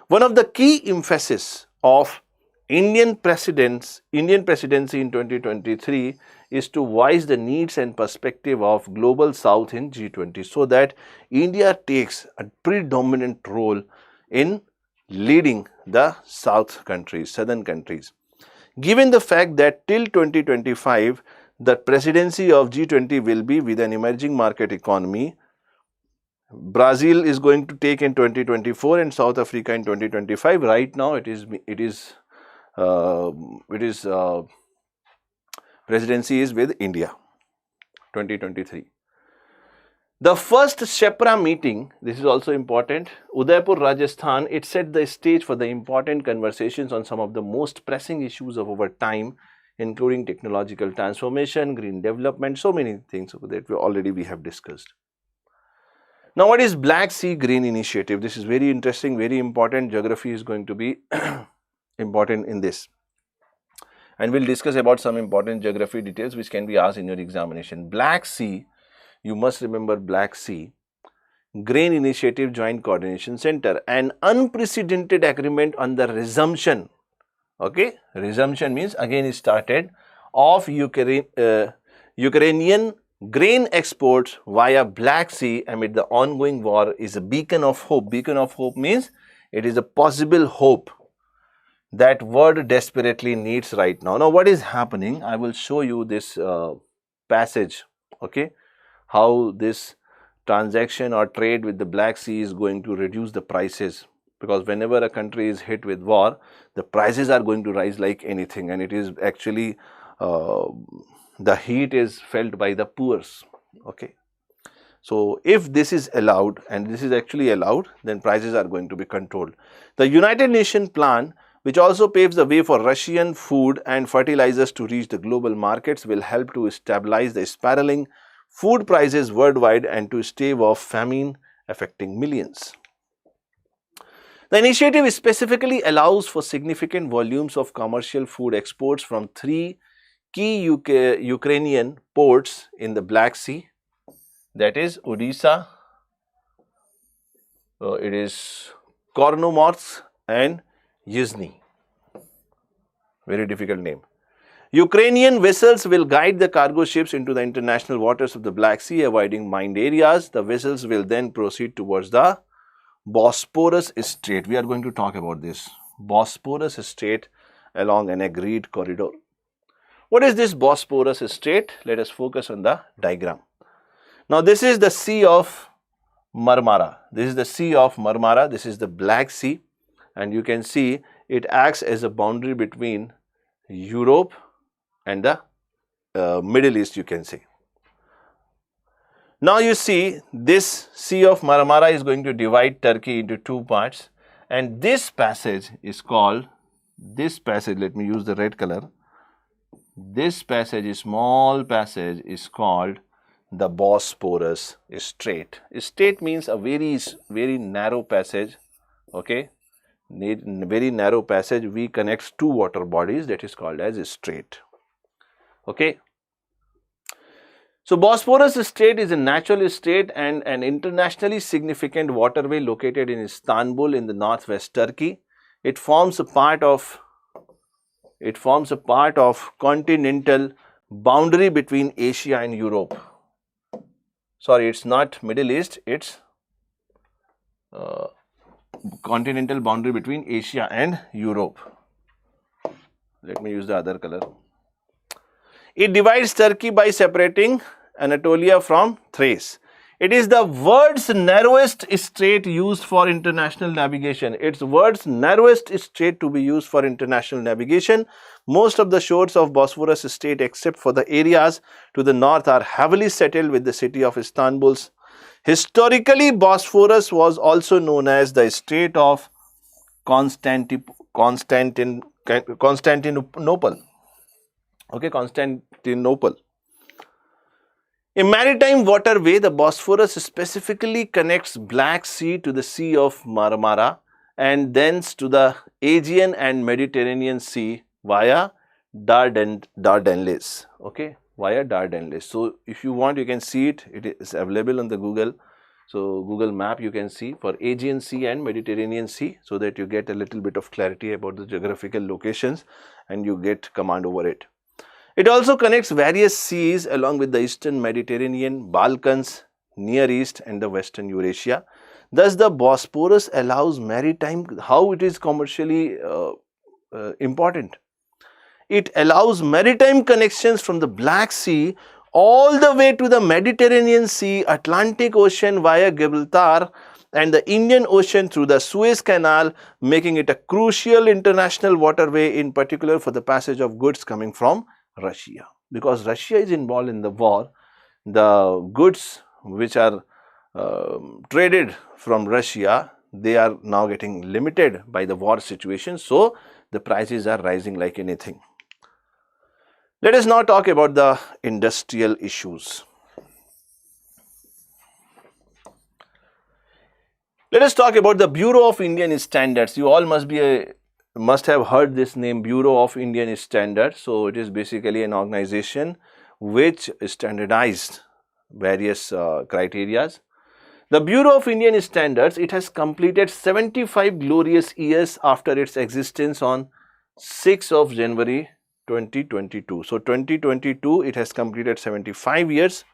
One of the key emphasis of Indian presidency in 2023 is to voice the needs and perspective of global South in G20 so that India takes a predominant role in leading the South countries, Southern countries. Given the fact that till 2025, the presidency of G20 will be with an emerging market economy Brazil is going to take in 2024 and South Africa in 2025. Right now, presidency is with India, 2023. The first SHEPRA meeting, this is also important, Udaipur, Rajasthan, it set the stage for the important conversations on some of the most pressing issues of our time, including technological transformation, green development, so many things that we have discussed. Now, what is Black Sea Green Initiative? This is very interesting, very important. Geography is going to be important in this. And we'll discuss about some important geography details which can be asked in your examination. Black Sea, you must remember Black Sea Green Initiative Joint Coordination Center, an unprecedented agreement on the resumption. Okay, resumption means again it started of Ukrainian grain exports via Black Sea amid the ongoing war is a beacon of hope. Beacon of hope means it is a possible hope that world desperately needs right now. Now, what is happening? I will show you this passage, okay, how this transaction or trade with the Black Sea is going to reduce the prices, because whenever a country is hit with war, the prices are going to rise like anything, and it is actually the heat is felt by the poor. Okay, so if this is allowed, and this is actually allowed, then prices are going to be controlled. The United Nations plan, which also paves the way for Russian food and fertilizers to reach the global markets, will help to stabilize the spiraling food prices worldwide and to stave off famine affecting millions. The initiative specifically allows for significant volumes of commercial food exports from 3 key Ukrainian ports in the Black Sea, that is Odessa, it is Kornomorsk and Yuzhny. Very difficult name. Ukrainian vessels will guide the cargo ships into the international waters of the Black Sea, avoiding mined areas. The vessels will then proceed towards the Bosporus Strait. We are going to talk about this. Bosporus Strait along an agreed corridor. What is this Bosporus Strait? Let us focus on the diagram. Now, this is the Sea of Marmara. This is the Sea of Marmara. This is the Black Sea. And you can see it acts as a boundary between Europe and the Middle East, you can say. Now, you see this Sea of Marmara is going to divide Turkey into 2 parts, and this passage is called, let me use the red color. This passage, a small passage, is called the Bosporus Strait. Strait means a very narrow passage, okay. Very narrow passage, we connects 2 water bodies, that is called as a strait. Okay. So, Bosporus Strait is a natural strait and an internationally significant waterway located in Istanbul in the northwest Turkey. It forms a part of continental boundary between Asia and Europe. Sorry, it's not Middle East, it's continental boundary between Asia and Europe. Let me use the other color. It divides Turkey by separating Anatolia from Thrace. It is the world's narrowest strait used for international navigation. It's world's narrowest strait to be used for international navigation. Most of the shores of Bosphorus Strait, except for the areas to the north, are heavily settled with the city of Istanbul. Historically, Bosphorus was also known as the Strait of Constantinople. Okay, Constantinople. A maritime waterway, the Bosphorus specifically connects Black Sea to the Sea of Marmara and thence to the Aegean and Mediterranean Sea via Dardanelles. Okay, via Dardanelles. So, if you want, you can see it. It is available on the Google. So, Google map you can see for Aegean Sea and Mediterranean Sea, so that you get a little bit of clarity about the geographical locations and you get command over it. It also connects various seas along with the Eastern Mediterranean, Balkans, Near East and the Western Eurasia. Thus, the Bosporus allows maritime, how it is commercially important. It allows maritime connections from the Black Sea all the way to the Mediterranean Sea, Atlantic Ocean via Gibraltar, and the Indian Ocean through the Suez Canal, making it a crucial international waterway, in particular for the passage of goods coming from Russia. Because Russia is involved in the war, the goods which are traded from Russia, they are now getting limited by the war situation, so the prices are rising like anything. Let us now talk about the industrial issues. Let us talk about the Bureau of Indian Standards. You all must have heard this name, Bureau of Indian Standards. So it is basically an organization which standardized various criteria. The Bureau of Indian Standards, it has completed 75 glorious years after its existence on 6th of January 2022. So 2022, it has completed 75 years.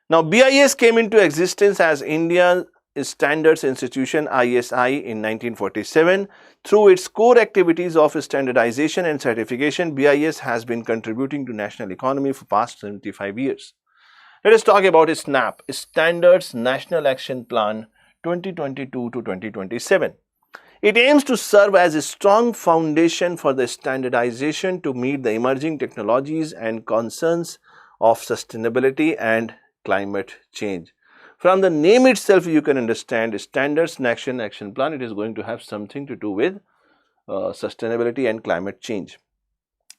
Now BIS came into existence as Indian Standards Institution ISI in 1947. Through its core activities of standardization and certification, BIS has been contributing to national economy for past 75 years. Let us talk about SNAP, Standards National Action Plan 2022 to 2027. It aims to serve as a strong foundation for the standardization to meet the emerging technologies and concerns of sustainability and climate change. From the name itself, you can understand Standards National Action Plan, it is going to have something to do with sustainability and climate change.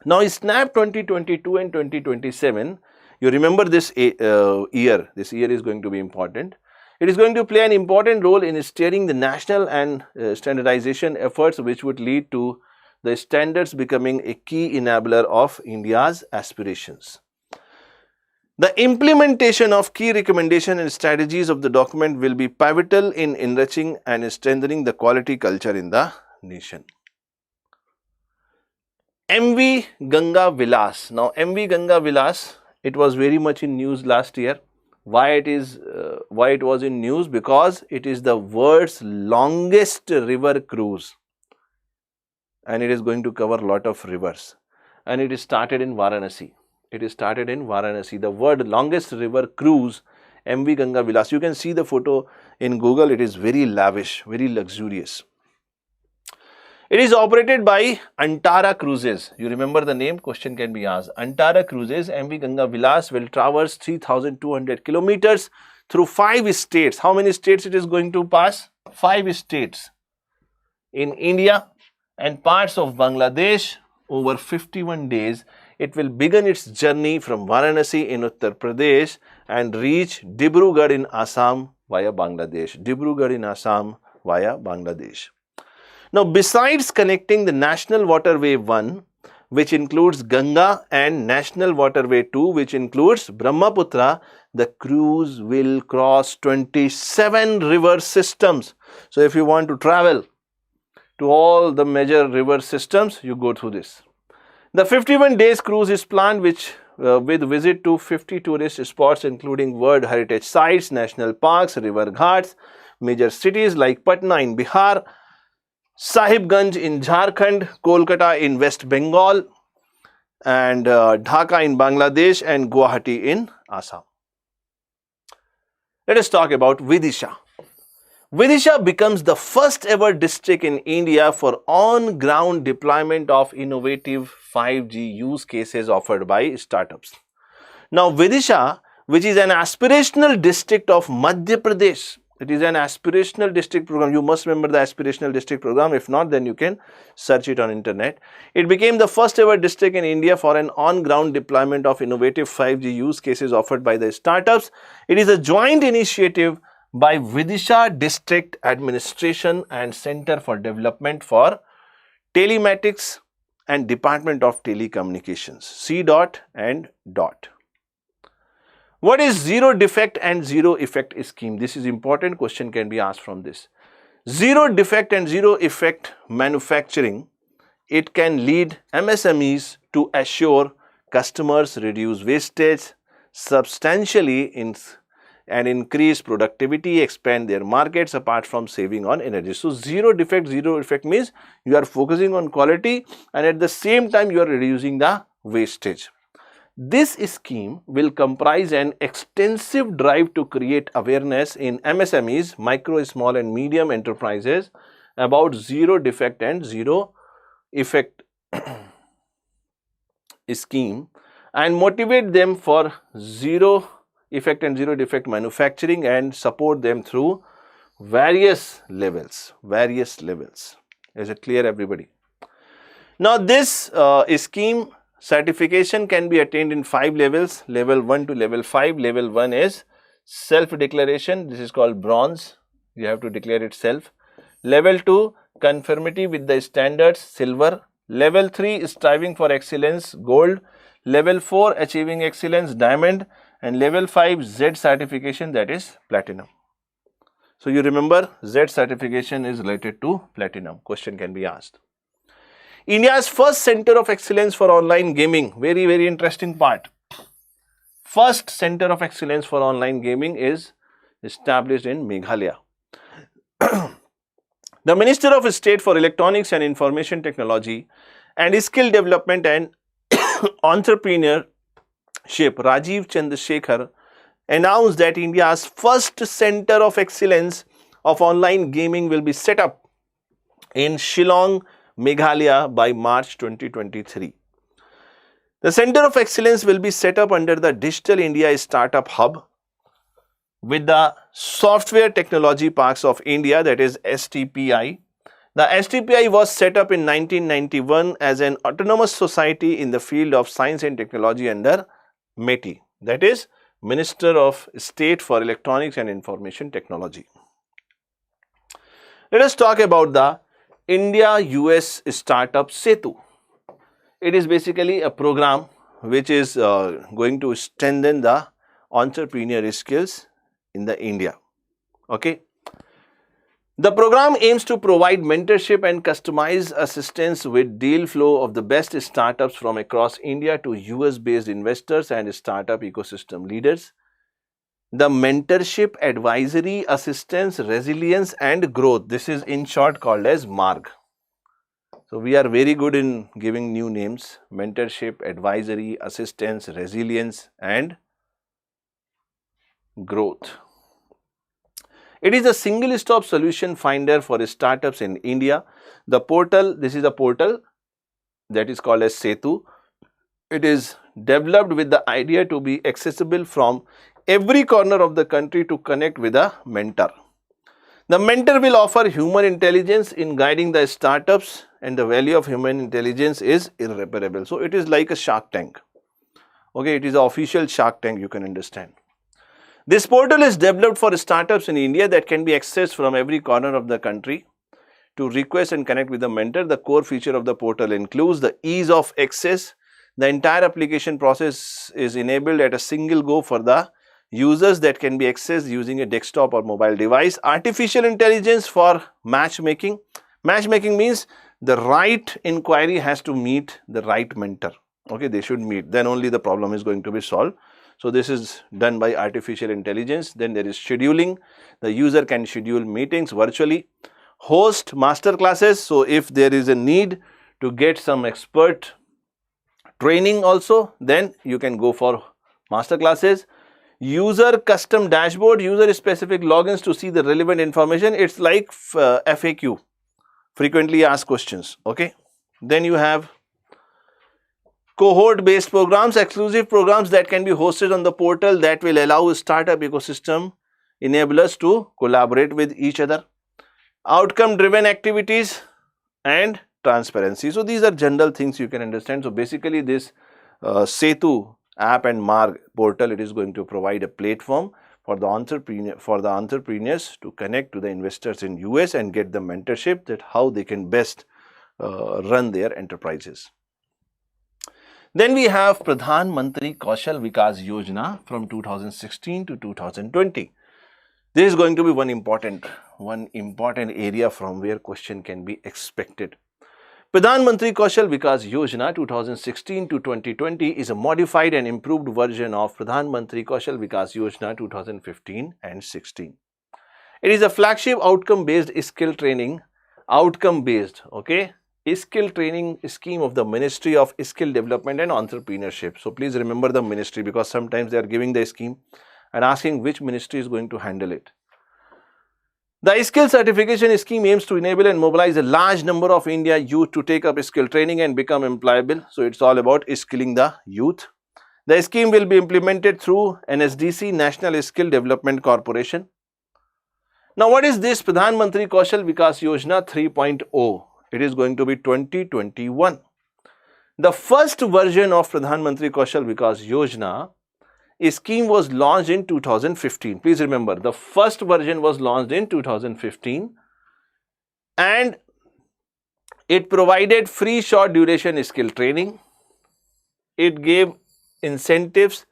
Now, SNAP 2022 and 2027, you remember this year is going to be important. It is going to play an important role in steering the national and standardization efforts, which would lead to the standards becoming a key enabler of India's aspirations. The implementation of key recommendations and strategies of the document will be pivotal in enriching and strengthening the quality culture in the nation. MV Ganga Vilas. Now, MV Ganga Vilas, it was very much in news last year. Why it was in news? Because it is the world's longest river cruise, and it is going to cover a lot of rivers, and it is started in Varanasi. The world's longest river cruise, MV Ganga Vilas. You can see the photo in Google. It is very lavish, very luxurious. It is operated by Antara Cruises. You remember the name? Question can be asked. Antara Cruises, MV Ganga Vilas will traverse 3,200 kilometers through 5 states. How many states it is going to pass? 5 states in India and parts of Bangladesh over 51 days. It will begin its journey from Varanasi in Uttar Pradesh and reach Dibrugarh in Assam via Bangladesh. Now, besides connecting the National Waterway 1, which includes Ganga, and National Waterway 2, which includes Brahmaputra, the cruise will cross 27 river systems. So, if you want to travel to all the major river systems, you go through this. The 51 days cruise is planned with visit to 50 tourist spots, including World Heritage Sites, national parks, river ghats, major cities like Patna in Bihar, Sahibganj in Jharkhand, Kolkata in West Bengal, and Dhaka in Bangladesh, and Guwahati in Assam. Let us talk about Vidisha. Vidisha becomes the first ever district in India for on-ground deployment of innovative 5G use cases offered by startups. Now, Vidisha, which is an aspirational district of Madhya Pradesh, it is an aspirational district program. You must remember the aspirational district program. If not, then you can search it on internet. It became the first ever district in India for an on-ground deployment of innovative 5G use cases offered by the startups. It is a joint initiative by Vidisha District Administration and Center for Development for Telematics and Department of Telecommunications, C.DOT and DOT. What is zero defect and zero effect scheme? This is important. Question can be asked from this. Zero defect and zero effect manufacturing, it can lead MSMEs to assure customers reduce wastage substantially and increase productivity, expand their markets apart from saving on energy. So, zero defect, zero effect means you are focusing on quality and at the same time you are reducing the wastage. This scheme will comprise an extensive drive to create awareness in MSMEs, micro, small and medium enterprises about zero defect and zero effect scheme and motivate them for zero effect and zero defect manufacturing and support them through various levels. Is it clear, everybody? Now this scheme certification can be attained in 5 levels, level 1 to level 5. Level 1 is self-declaration, this is called bronze, you have to declare it self. Level 2, conformity with the standards, silver. Level 3 is striving for excellence, gold. Level 4, achieving excellence, diamond. And level 5, Z certification, that is platinum. So you remember, Z certification is related to platinum. Question can be asked. India's first center of excellence for online gaming, very interesting part. First center of excellence for online gaming is established in Meghalaya. The Minister of State for Electronics and Information Technology and Skill Development and Entrepreneurship, Rajiv Chandrasekhar, announced that India's first center of excellence of online gaming will be set up in Shillong, Meghalaya by March 2023. The Center of Excellence will be set up under the Digital India Startup Hub with the Software Technology Parks of India, that is STPI. The STPI was set up in 1991 as an autonomous society in the field of science and technology under METI, that is Minister of State for Electronics and Information Technology. Let us talk about the India-US Startup Setu. It is basically a program which is going to strengthen the entrepreneurial skills in the India. Okay. The program aims to provide mentorship and customized assistance with deal flow of the best startups from across India to US-based investors and startup ecosystem leaders. The mentorship, advisory, assistance, resilience and growth, this is in short called as MARG. So we are very good in giving new names: mentorship, advisory, assistance, resilience and growth. It is a single stop solution finder for startups in India. The portal, this is a portal that is called as Setu. It is developed with the idea to be accessible from every corner of the country to connect with a mentor. The mentor will offer human intelligence in guiding the startups, and the value of human intelligence is irreparable. So it is like a Shark Tank. Okay, it is an official Shark Tank, you can understand. This portal is developed for startups in India that can be accessed from every corner of the country. To request and connect with the mentor, the core feature of the portal includes the ease of access. The entire application process is enabled at a single go for the users that can be accessed using a desktop or mobile device. Artificial intelligence for matchmaking. Matchmaking means the right inquiry has to meet the right mentor. Okay, they should meet, then only the problem is going to be solved. So this is done by artificial intelligence. Then there is scheduling. The user can schedule meetings virtually. Host master classes. So if there is a need to get some expert training also, then you can go for master classes. User custom dashboard, user specific logins to see the relevant information. It's like FAQ, frequently asked questions. Okay. Then you have cohort based programs, exclusive programs that can be hosted on the portal that will allow startup ecosystem enablers to collaborate with each other. Outcome driven activities and transparency. So these are general things you can understand. So basically this Setu app and MARG portal, it is going to provide a platform for the entrepreneurs to connect to the investors in US and get the mentorship that how they can best run their enterprises. Then we have Pradhan Mantri Kaushal Vikas Yojana from 2016 to 2020. This is going to be one important area from where question can be expected. Pradhan Mantri Kaushal Vikas Yojana 2016 to 2020 is a modified and improved version of Pradhan Mantri Kaushal Vikas Yojana 2015 and 16. It is a flagship outcome based skill training, outcome based, okay, skill training scheme of the Ministry of Skill Development and Entrepreneurship. So please remember the ministry, because sometimes they are giving the scheme and asking which ministry is going to handle it. The skill certification scheme aims to enable and mobilize a large number of India youth to take up skill training and become employable. So it's all about skilling the youth. The scheme will be implemented through NSDC, National Skill Development Corporation. Now what is this Pradhan Mantri Kaushal Vikas Yojana 3.0? It is going to be 2021. The first version of Pradhan Mantri Kaushal Vikas Yojana scheme was launched in 2015. Please remember, the first version was launched in 2015 and it provided free short duration skill training. It gave incentives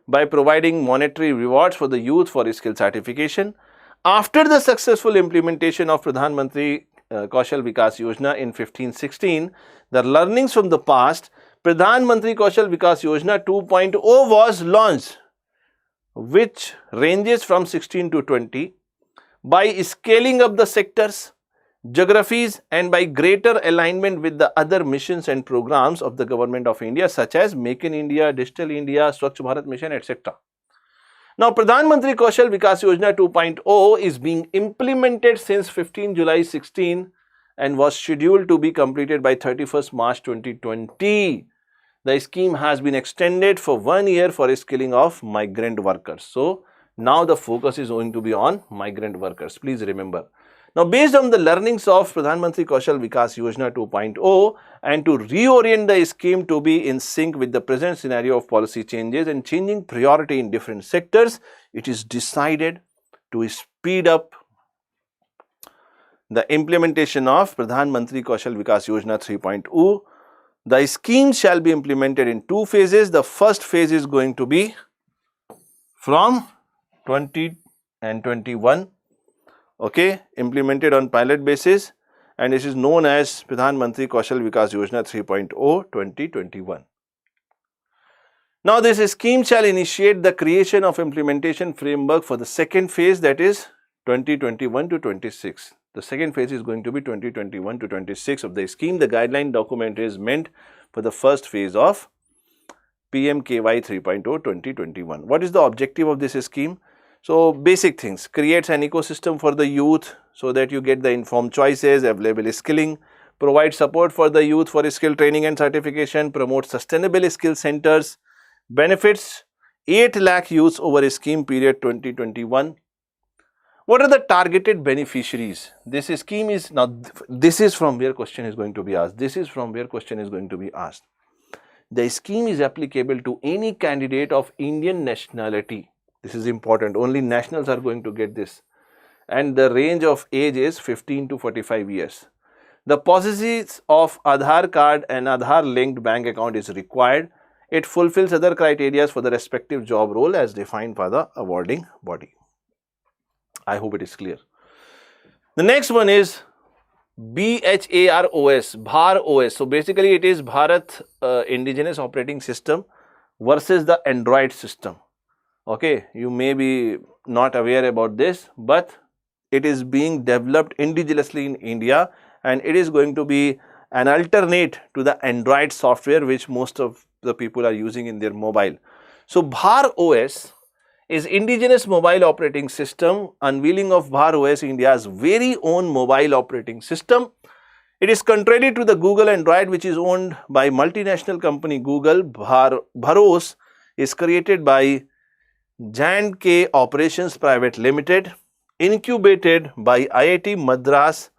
by providing monetary rewards for the youth for skill certification. After the successful implementation of Pradhan Mantri Kaushal Vikas Yojana in 15-16, the learnings from the past, Pradhan Mantri Kaushal Vikas Yojana 2.0 was launched, which ranges from 16 to 20 by scaling up the sectors, geographies and by greater alignment with the other missions and programs of the Government of India such as Make in India, Digital India, Swachh Bharat Mission, etc. Now, Pradhan Mantri Kaushal Vikas Yojana 2.0 is being implemented since 15 July 16 and was scheduled to be completed by 31st March 2020. The scheme has been extended for 1 year for skilling of migrant workers. So, now the focus is going to be on migrant workers. Please remember. Now, based on the learnings of Pradhan Mantri Kaushal Vikas Yojana 2.0 and to reorient the scheme to be in sync with the present scenario of policy changes and changing priority in different sectors, it is decided to speed up the implementation of Pradhan Mantri Kaushal Vikas Yojana 3.0. The scheme shall be implemented in 2 phases. The first phase is going to be from 20 and 21, okay, implemented on pilot basis, and this is known as Pradhan Mantri Kaushal Vikas Yojana 3.0 2021. Now, this scheme shall initiate the creation of implementation framework for the second phase, that is 2021 to 26. The second phase is going to be 2021 to 26 of the scheme. The guideline document is meant for the first phase of PMKY 3.0 2021. What is the objective of this scheme? So, basic things: creates an ecosystem for the youth so that you get the informed choices, available skilling, provide support for the youth for skill training and certification, promote sustainable skill centers, benefits 8 lakh youths over a scheme period 2021. What are the targeted beneficiaries? This scheme is, now this is from where question is going to be asked. This is from where question is going to be asked. The scheme is applicable to any candidate of Indian nationality. This is important. Only nationals are going to get this. And the range of age is 15 to 45 years. The possessions of Aadhaar card and Aadhaar linked bank account is required. It fulfills other criteria for the respective job role as defined by the awarding body. I hope it is clear. The next one is BHAROS, BHAR-OS. So basically it is Bharat Indigenous Operating System versus the Android system. Okay, you may be not aware about this, but it is being developed indigenously in India and it is going to be an alternate to the Android software which most of the people are using in their mobile. So BHAR-OS is Indigenous Mobile Operating System, unveiling of BHAR-OS, India's very own mobile operating system. It is contrary to the Google Android, which is owned by multinational company Google. BHAR-OS is created by J&K Operations Private Limited, incubated by IIT Madras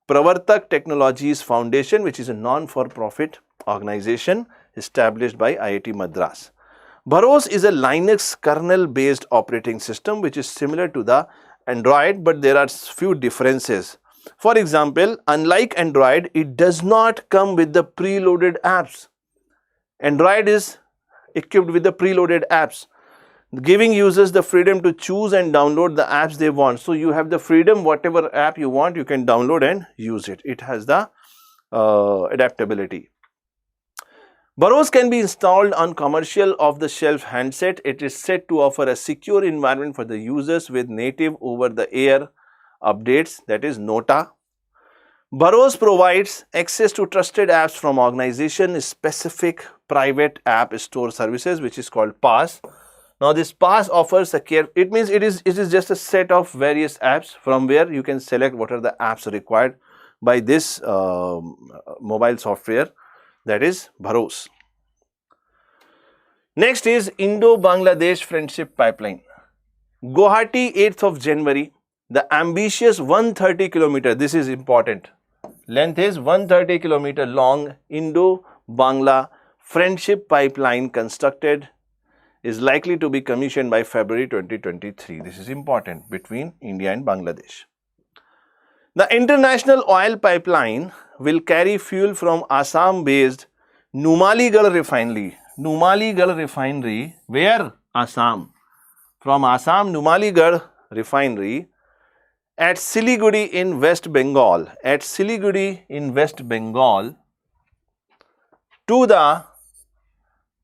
Pravartak Technologies Foundation, which is a non-for-profit organization established by IIT Madras. BHAR-OS is a Linux kernel-based operating system which is similar to the Android, but there are few differences. For example, unlike Android, it does not come with the preloaded apps. Android is equipped with the preloaded apps, giving users the freedom to choose and download the apps they want. So you have the freedom, whatever app you want, you can download and use it. It has the adaptability. BHAR-OS can be installed on commercial off-the-shelf handset. It is set to offer a secure environment for the users with native over-the-air updates, that is NOTA. BYJU'S provides access to trusted apps from organization-specific private app store services, which is called PaaS. Now, this PaaS offers a care. It means it is just a set of various apps from where you can select what are the apps required by this mobile software, that is BYJU'S. Next is Indo-Bangladesh Friendship Pipeline. Guwahati, 8th of January. The ambitious 130 kilometer, this is important, length is 130 kilometer long Indo-Bangla Friendship Pipeline constructed is likely to be commissioned by February 2023. This is important, between India and Bangladesh. The international oil pipeline will carry fuel from Assam-based Numaligarh refinery, where? Assam. From Assam Numaligarh refinery at Siliguri in West Bengal, to the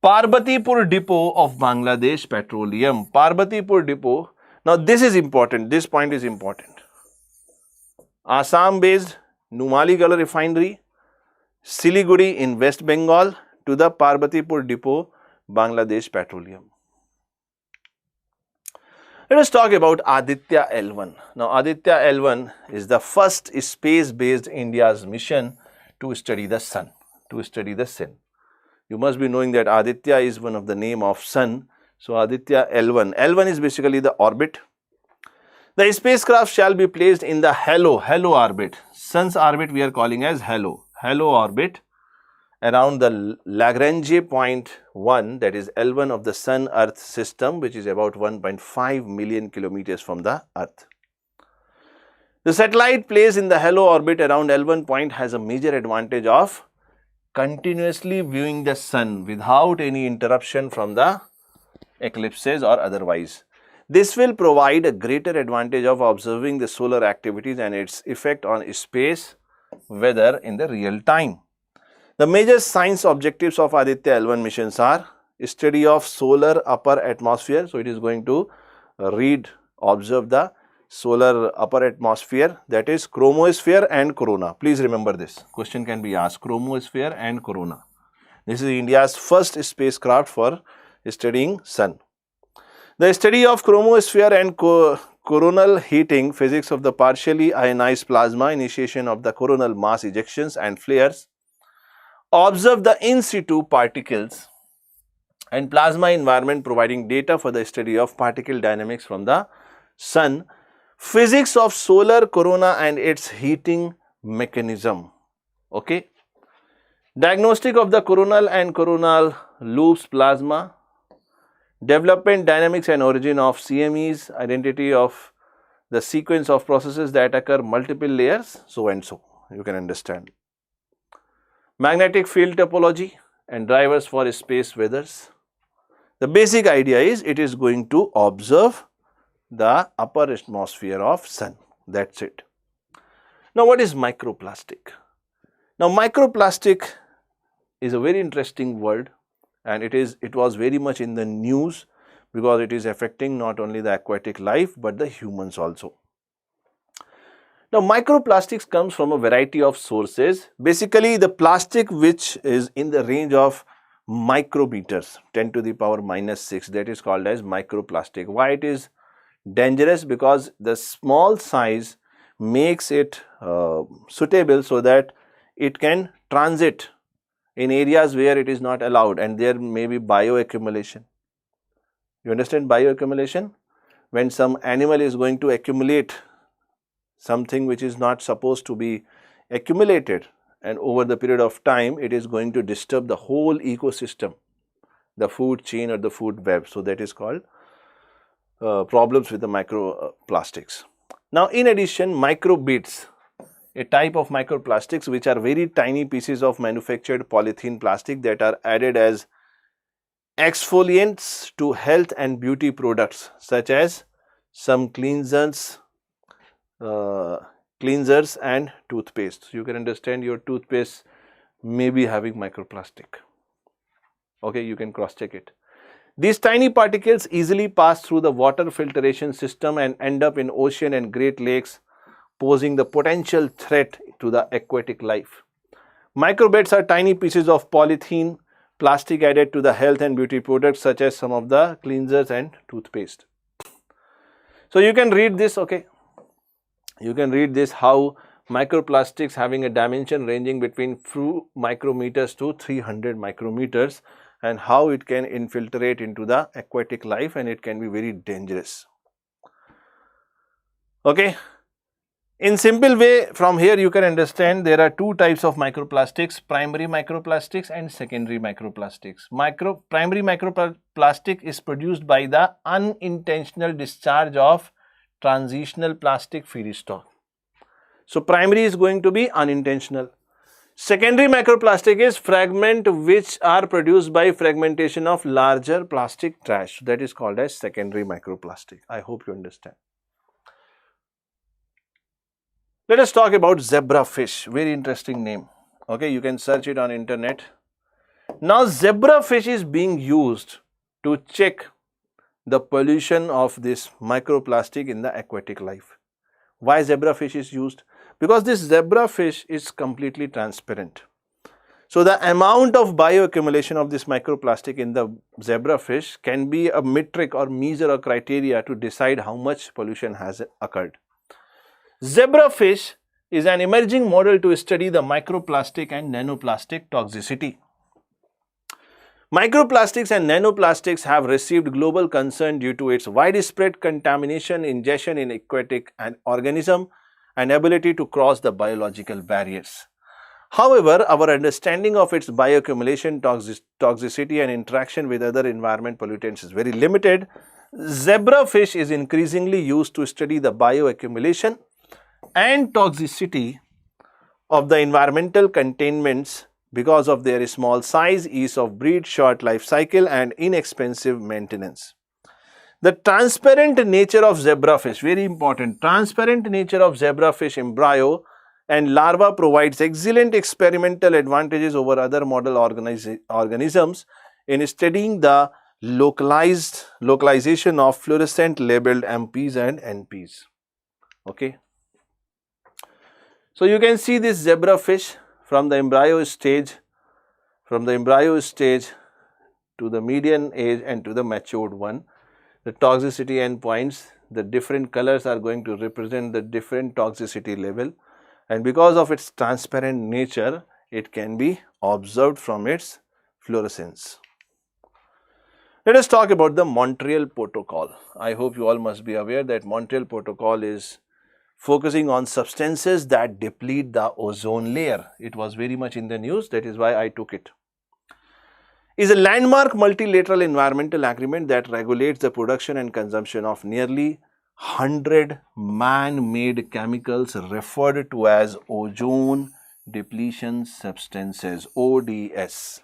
Parbatipur depot of Bangladesh Petroleum. Parbatipur depot. Now this is important, this point is important. Assam based Numaligarh refinery, Siliguri in West Bengal to the Parbatipur depot, Bangladesh Petroleum. Let us talk about Aditya L1. Now, Aditya L1 is the first space-based India's mission to study the sun. You must be knowing that Aditya is one of the name of sun. So, Aditya L1. L1 is basically the orbit. The spacecraft shall be placed in the halo orbit. Sun's orbit we are calling as halo orbit around the Lagrange point 1, that is L1 of the Sun-Earth system, which is about 1.5 million kilometers from the Earth. The satellite placed in the halo orbit around L1 point has a major advantage of continuously viewing the sun without any interruption from the eclipses or otherwise. This will provide a greater advantage of observing the solar activities and its effect on space weather in the real time. The major science objectives of Aditya L1 missions are study of solar upper atmosphere. So, it is going to observe the solar upper atmosphere, that is chromosphere and corona. Please remember this. Question can be asked, chromosphere and corona. This is India's first spacecraft for studying sun. The study of chromosphere and coronal heating, physics of the partially ionized plasma, initiation of the coronal mass ejections and flares, observe the in situ particles and plasma environment, providing data for the study of particle dynamics from the sun, physics of solar corona and its heating mechanism. Okay. Diagnostic of the coronal and coronal loops plasma, development dynamics and origin of CMEs, identity of the sequence of processes that occur multiple layers, so and so, you can understand. Magnetic field topology and drivers for space weathers. The basic idea is it is going to observe the upper atmosphere of sun. That's it. Now, what is microplastic? Now, microplastic is a very interesting word, and it was very much in the news because it is affecting not only the aquatic life but the humans also. Now, microplastics comes from a variety of sources. Basically, the plastic which is in the range of micrometers, 10 to the power minus 6, that is called as microplastic. Why it is dangerous? Because the small size makes it suitable so that it can transit in areas where it is not allowed, and there may be bioaccumulation. You understand bioaccumulation? When some animal is going to accumulate something which is not supposed to be accumulated, and over the period of time it is going to disturb the whole ecosystem, the food chain or the food web. So, that is called problems with the microplastics. Now, in addition, microbeads, a type of microplastics which are very tiny pieces of manufactured polythene plastic that are added as exfoliants to health and beauty products such as some cleansers and toothpaste. So, you can understand your toothpaste may be having microplastic. Okay, you can cross check it. These tiny particles easily pass through the water filtration system and end up in ocean and Great Lakes posing the potential threat to the aquatic life. Microbeads are tiny pieces of polythene plastic added to the health and beauty products such as some of the cleansers and toothpaste. So you can read this, okay. You can read this how microplastics having a dimension ranging between few micrometers to 300 micrometers and how it can infiltrate into the aquatic life and it can be very dangerous. Okay. In simple way, from here you can understand there are two types of microplastics, primary microplastics and secondary microplastics. Primary microplastic is produced by the unintentional discharge of transitional plastic feedstock. So primary is going to be unintentional. Secondary microplastic is fragment which are produced by fragmentation of larger plastic trash. That is called as secondary microplastic. I hope you understand. Let us talk about zebrafish, very interesting name. Okay, you can search it on internet. Now zebrafish is being used to check the pollution of this microplastic in the aquatic life. Why zebrafish is used? Because this zebrafish is completely transparent. So the amount of bioaccumulation of this microplastic in the zebrafish can be a metric or measure or criteria to decide how much pollution has occurred. Zebrafish is an emerging model to study the microplastic and nanoplastic toxicity. Microplastics and nanoplastics have received global concern due to its widespread contamination, ingestion in aquatic organism and ability to cross the biological barriers. However, our understanding of its bioaccumulation, toxicity and interaction with other environment pollutants is very limited. Zebrafish is increasingly used to study the bioaccumulation and toxicity of the environmental contaminants because of their small size, ease of breed, short life cycle and inexpensive maintenance. The transparent nature of zebrafish, very important, transparent nature of zebrafish embryo and larva provides excellent experimental advantages over other model organisms in studying the localization of fluorescent labeled MPs and NPs. Okay. So you can see this zebrafish from the embryo stage to the median age and to the matured one. The toxicity endpoints, the different colors are going to represent the different toxicity level and because of its transparent nature, it can be observed from its fluorescence. Let us talk about the Montreal Protocol. I hope you all must be aware that Montreal Protocol is focusing on substances that deplete the ozone layer. It was very much in the news, that is why I took it. Is a landmark multilateral environmental agreement that regulates the production and consumption of nearly 100 man-made chemicals referred to as ozone depletion substances, ODS.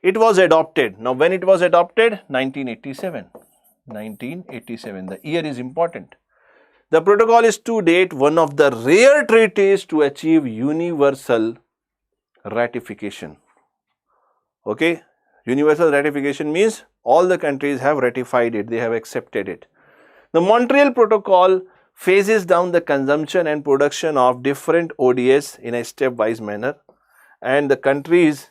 It was adopted. Now when it was adopted? 1987. 1987. The year is important. The protocol is to date one of the rare treaties to achieve universal ratification. Okay, universal ratification means all the countries have ratified it, they have accepted it. The Montreal Protocol phases down the consumption and production of different ODS in a stepwise manner and the countries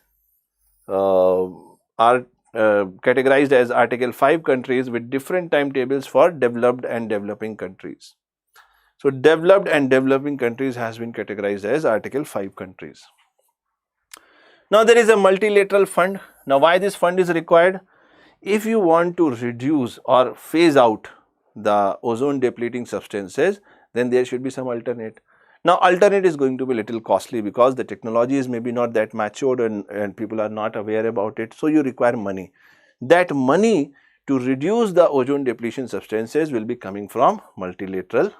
are categorized as Article 5 countries with different timetables for developed and developing countries. So, developed and developing countries has been categorized as Article 5 countries. Now, there is a multilateral fund. Now, why this fund is required? If you want to reduce or phase out the ozone depleting substances, then there should be some alternate. Now, alternate is going to be little costly because the technology is maybe not that matured and people are not aware about it. So, you require money. That money to reduce the ozone depletion substances will be coming from multilateral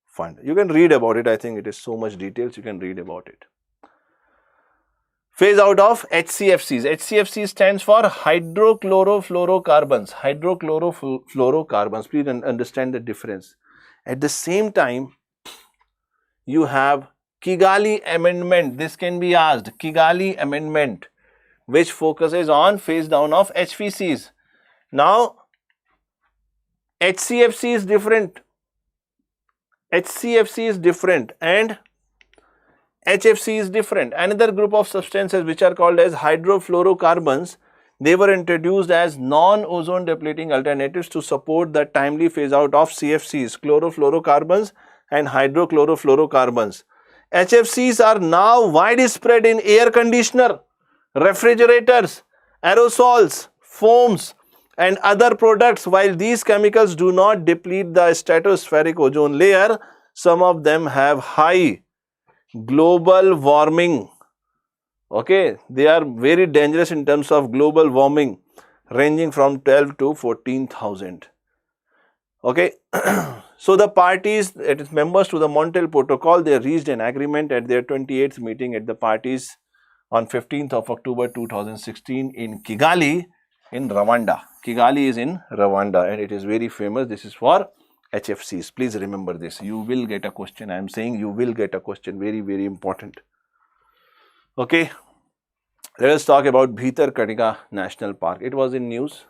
fund. You can read about it. I think it is so much details, you can read about it. Phase out of HCFCs. HCFC stands for hydrochlorofluorocarbons. Hydrochlorofluorocarbons. Please understand the difference. At the same time, you have Kigali Amendment. This can be asked. Kigali Amendment, which focuses on phase down of HFCs. Now, HCFC is different. HCFC is different and HFC is different. Another group of substances which are called as hydrofluorocarbons, they were introduced as non-ozone depleting alternatives to support the timely phase out of CFCs, chlorofluorocarbons and hydrochlorofluorocarbons. HFCs are now widespread in air conditioner, refrigerators, aerosols, foams and other products. While these chemicals do not deplete the stratospheric ozone layer, some of them have high global warming. Okay, they are very dangerous in terms of global warming, ranging from 12 to 14,000. Okay, so the parties, it is members to the Montreal Protocol, they reached an agreement at their 28th meeting at the parties on 15th of October 2016 in Kigali in Rwanda. Kigali is in Rwanda and it is very famous. This is for HFCs. Please remember this. You will get a question. I am saying you will get a question. Very, very important. Okay. Let us talk about Bhitarkanika National Park. It was in news.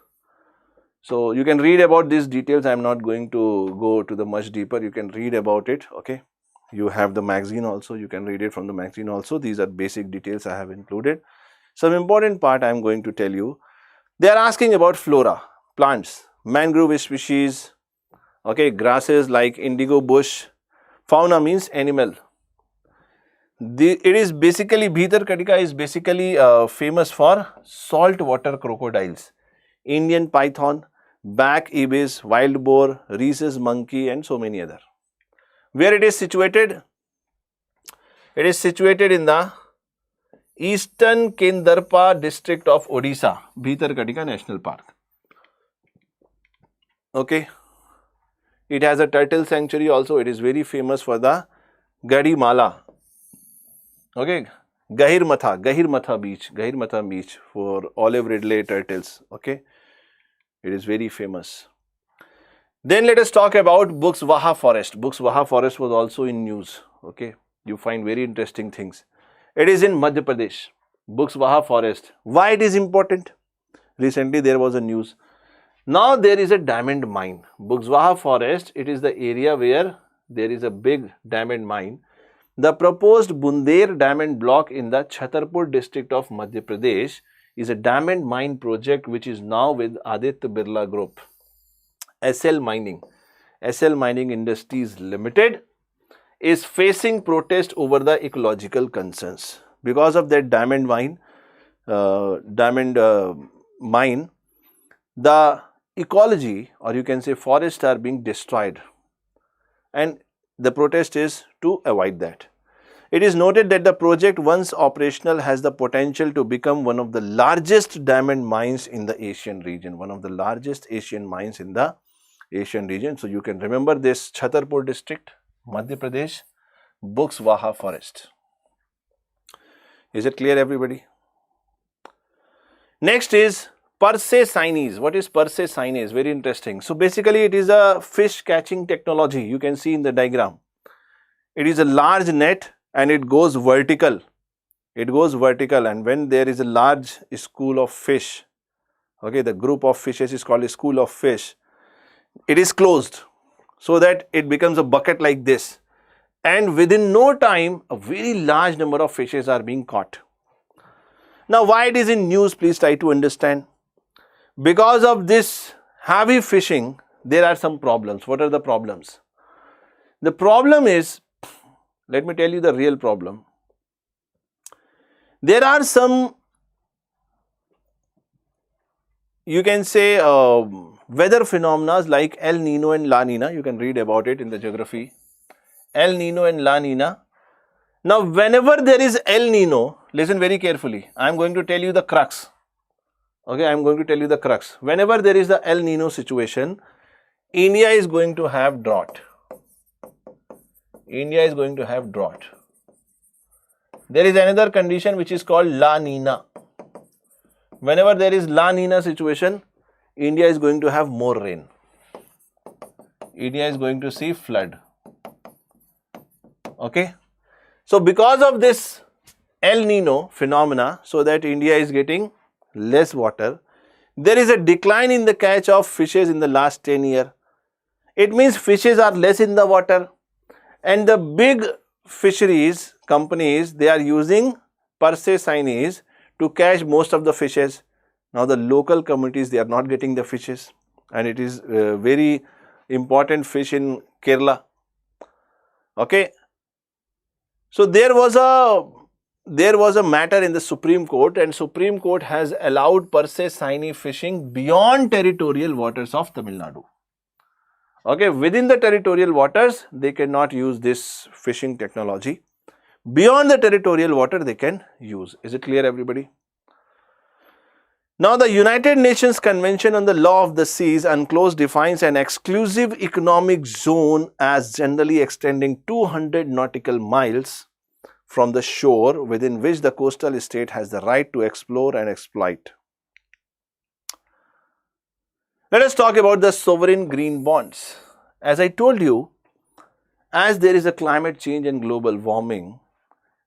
So you can read about these details. I am not going to go to the much deeper. You can read about it. Okay. You have the magazine also. You can read it from the magazine also. These are basic details I have included. Some important part I am going to tell you. They are asking about flora, plants, mangrove species, okay, grasses like indigo bush. Fauna means animal. It is basically, Bhitarkanika is basically famous for saltwater crocodiles, Indian python, black ibis, wild boar, rhesus monkey and so many other. Where it is situated? It is situated in the Eastern Kendarpa district of Odisha, Bhitarkanika National Park. Okay. It has a turtle sanctuary also. It is very famous for the Gadimala. Okay. Gahirmatha beach for olive ridley turtles. Okay. It is very famous. Then let us talk about Buxwaha forest. Buxwaha forest was also in news. Okay. You find very interesting things. It is in Madhya Pradesh. Buxwaha forest. Why it is important? Recently there was a news. Now there is a diamond mine. Buxwaha forest, it is the area where there is a big diamond mine. The proposed Bunder diamond block in the Chhatarpur district of Madhya Pradesh is a diamond mine project which is now with Aditya Birla Group. SL Mining Industries Limited is facing protest over the ecological concerns. Because of that diamond mine, the ecology, or you can say forests, are being destroyed, and the protest is to avoid that. It is noted that the project, once operational, has the potential to become one of the largest diamond mines in the Asian region. One of the largest Asian mines in the Asian region. So you can remember this: Chhatarpur district, Madhya Pradesh, Buxwaha forest. Is it clear, everybody? Next is Persicines. What is Persicines? Very interesting. So basically it is a fish catching technology. You can see in the diagram. It is a large net and it goes vertical. It goes vertical, and when there is a large school of fish, okay, the group of fishes is called a school of fish. It is closed so that it becomes a bucket like this, and within no time a very large number of fishes are being caught. Now why it is in news, please try to understand. Because of this heavy fishing, there are some problems. What are the problems? The problem is, let me tell you the real problem. There are some, you can say, weather phenomena like El Nino and La Nina. You can read about it in the geography. El Nino and La Nina. Now, whenever there is El Nino, listen very carefully. I am going to tell you the crux. Okay, I am going to tell you the crux. Whenever there is the El Nino situation, India is going to have drought. India is going to have drought. There is another condition which is called La Nina. Whenever there is La Nina situation, India is going to have more rain. India is going to see flood. Okay. So because of this El Nino phenomena, so that India is getting less water, there is a decline in the catch of fishes in the last 10 years. It means fishes are less in the water. And the big fisheries companies, they are using Perseidae to catch most of the fishes. Now the local communities, they are not getting the fishes, and it is very important fish in Kerala. Okay. So there was a matter in the Supreme Court, and Supreme Court has allowed Perseidae fishing beyond territorial waters of Tamil Nadu. Okay, within the territorial waters, they cannot use this fishing technology. Beyond the territorial water, they can use. Is it clear, everybody? Now, the United Nations Convention on the Law of the Seas UNCLOS defines an exclusive economic zone as generally extending 200 nautical miles from the shore, within which the coastal state has the right to explore and exploit. Let us talk about the sovereign green bonds. As I told you, as there is a climate change and global warming,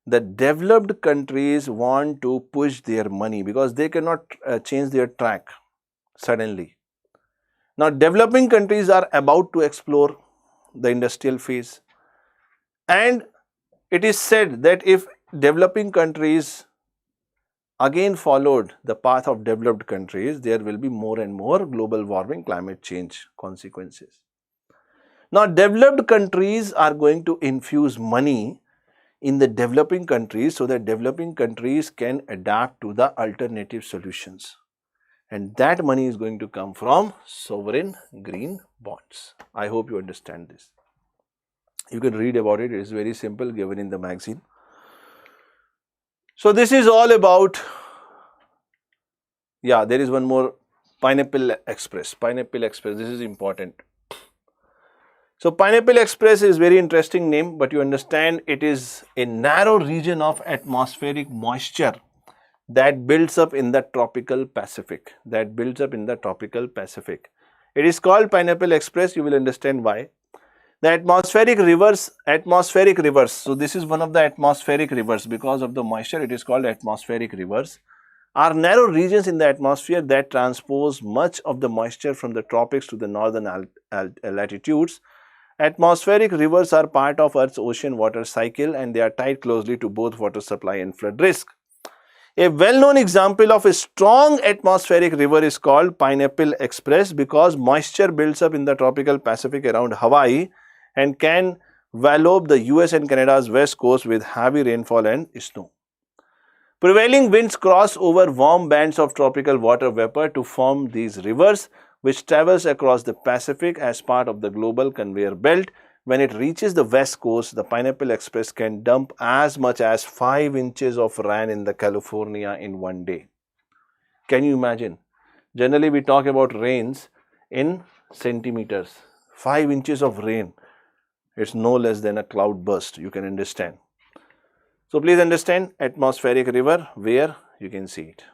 the developed countries want to push their money because they cannot change their track suddenly. Now, developing countries are about to explore the industrial phase, and it is said that if developing countries again followed the path of developed countries, there will be more and more global warming, climate change consequences. Now, developed countries are going to infuse money in the developing countries so that developing countries can adapt to the alternative solutions. And that money is going to come from sovereign green bonds. I hope you understand this. You can read about it. It is very simple, given in the magazine. So this is all about, yeah, there is one more, Pineapple Express. Pineapple Express, this is important. So Pineapple Express is very interesting name, but you understand it is a narrow region of atmospheric moisture that builds up in the tropical Pacific. It is called Pineapple Express. You will understand why. The atmospheric rivers, so this is one of the atmospheric rivers. Because of the moisture, it is called atmospheric rivers, are narrow regions in the atmosphere that transpose much of the moisture from the tropics to the northern latitudes. Atmospheric rivers are part of Earth's ocean water cycle, and they are tied closely to both water supply and flood risk. A well-known example of a strong atmospheric river is called Pineapple Express because moisture builds up in the tropical Pacific around Hawaii and can envelop the US and Canada's west coast with heavy rainfall and snow. Prevailing winds cross over warm bands of tropical water vapor to form these rivers, which travels across the Pacific as part of the global conveyor belt. When it reaches the west coast, the Pineapple Express can dump as much as 5 inches of rain in the California in one day. Can you imagine? Generally, we talk about rains in centimeters. 5 inches of rain. It's no less than a cloud burst. You can understand. So please understand, atmospheric river, where you can see it.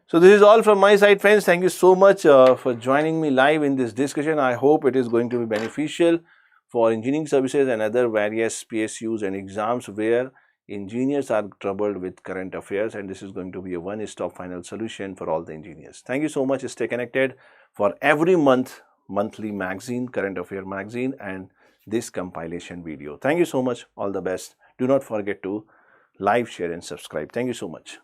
So this is all from my side, friends. Thank you so much for joining me live in this discussion. I hope it is going to be beneficial for engineering services and other various PSUs and exams where engineers are troubled with current affairs, and this is going to be a one-stop final solution for all the engineers. Thank you so much. Stay connected for every monthly magazine, current affair magazine, and this compilation video. Thank you so much. All the best. Do not forget to like, share and subscribe. Thank you so much.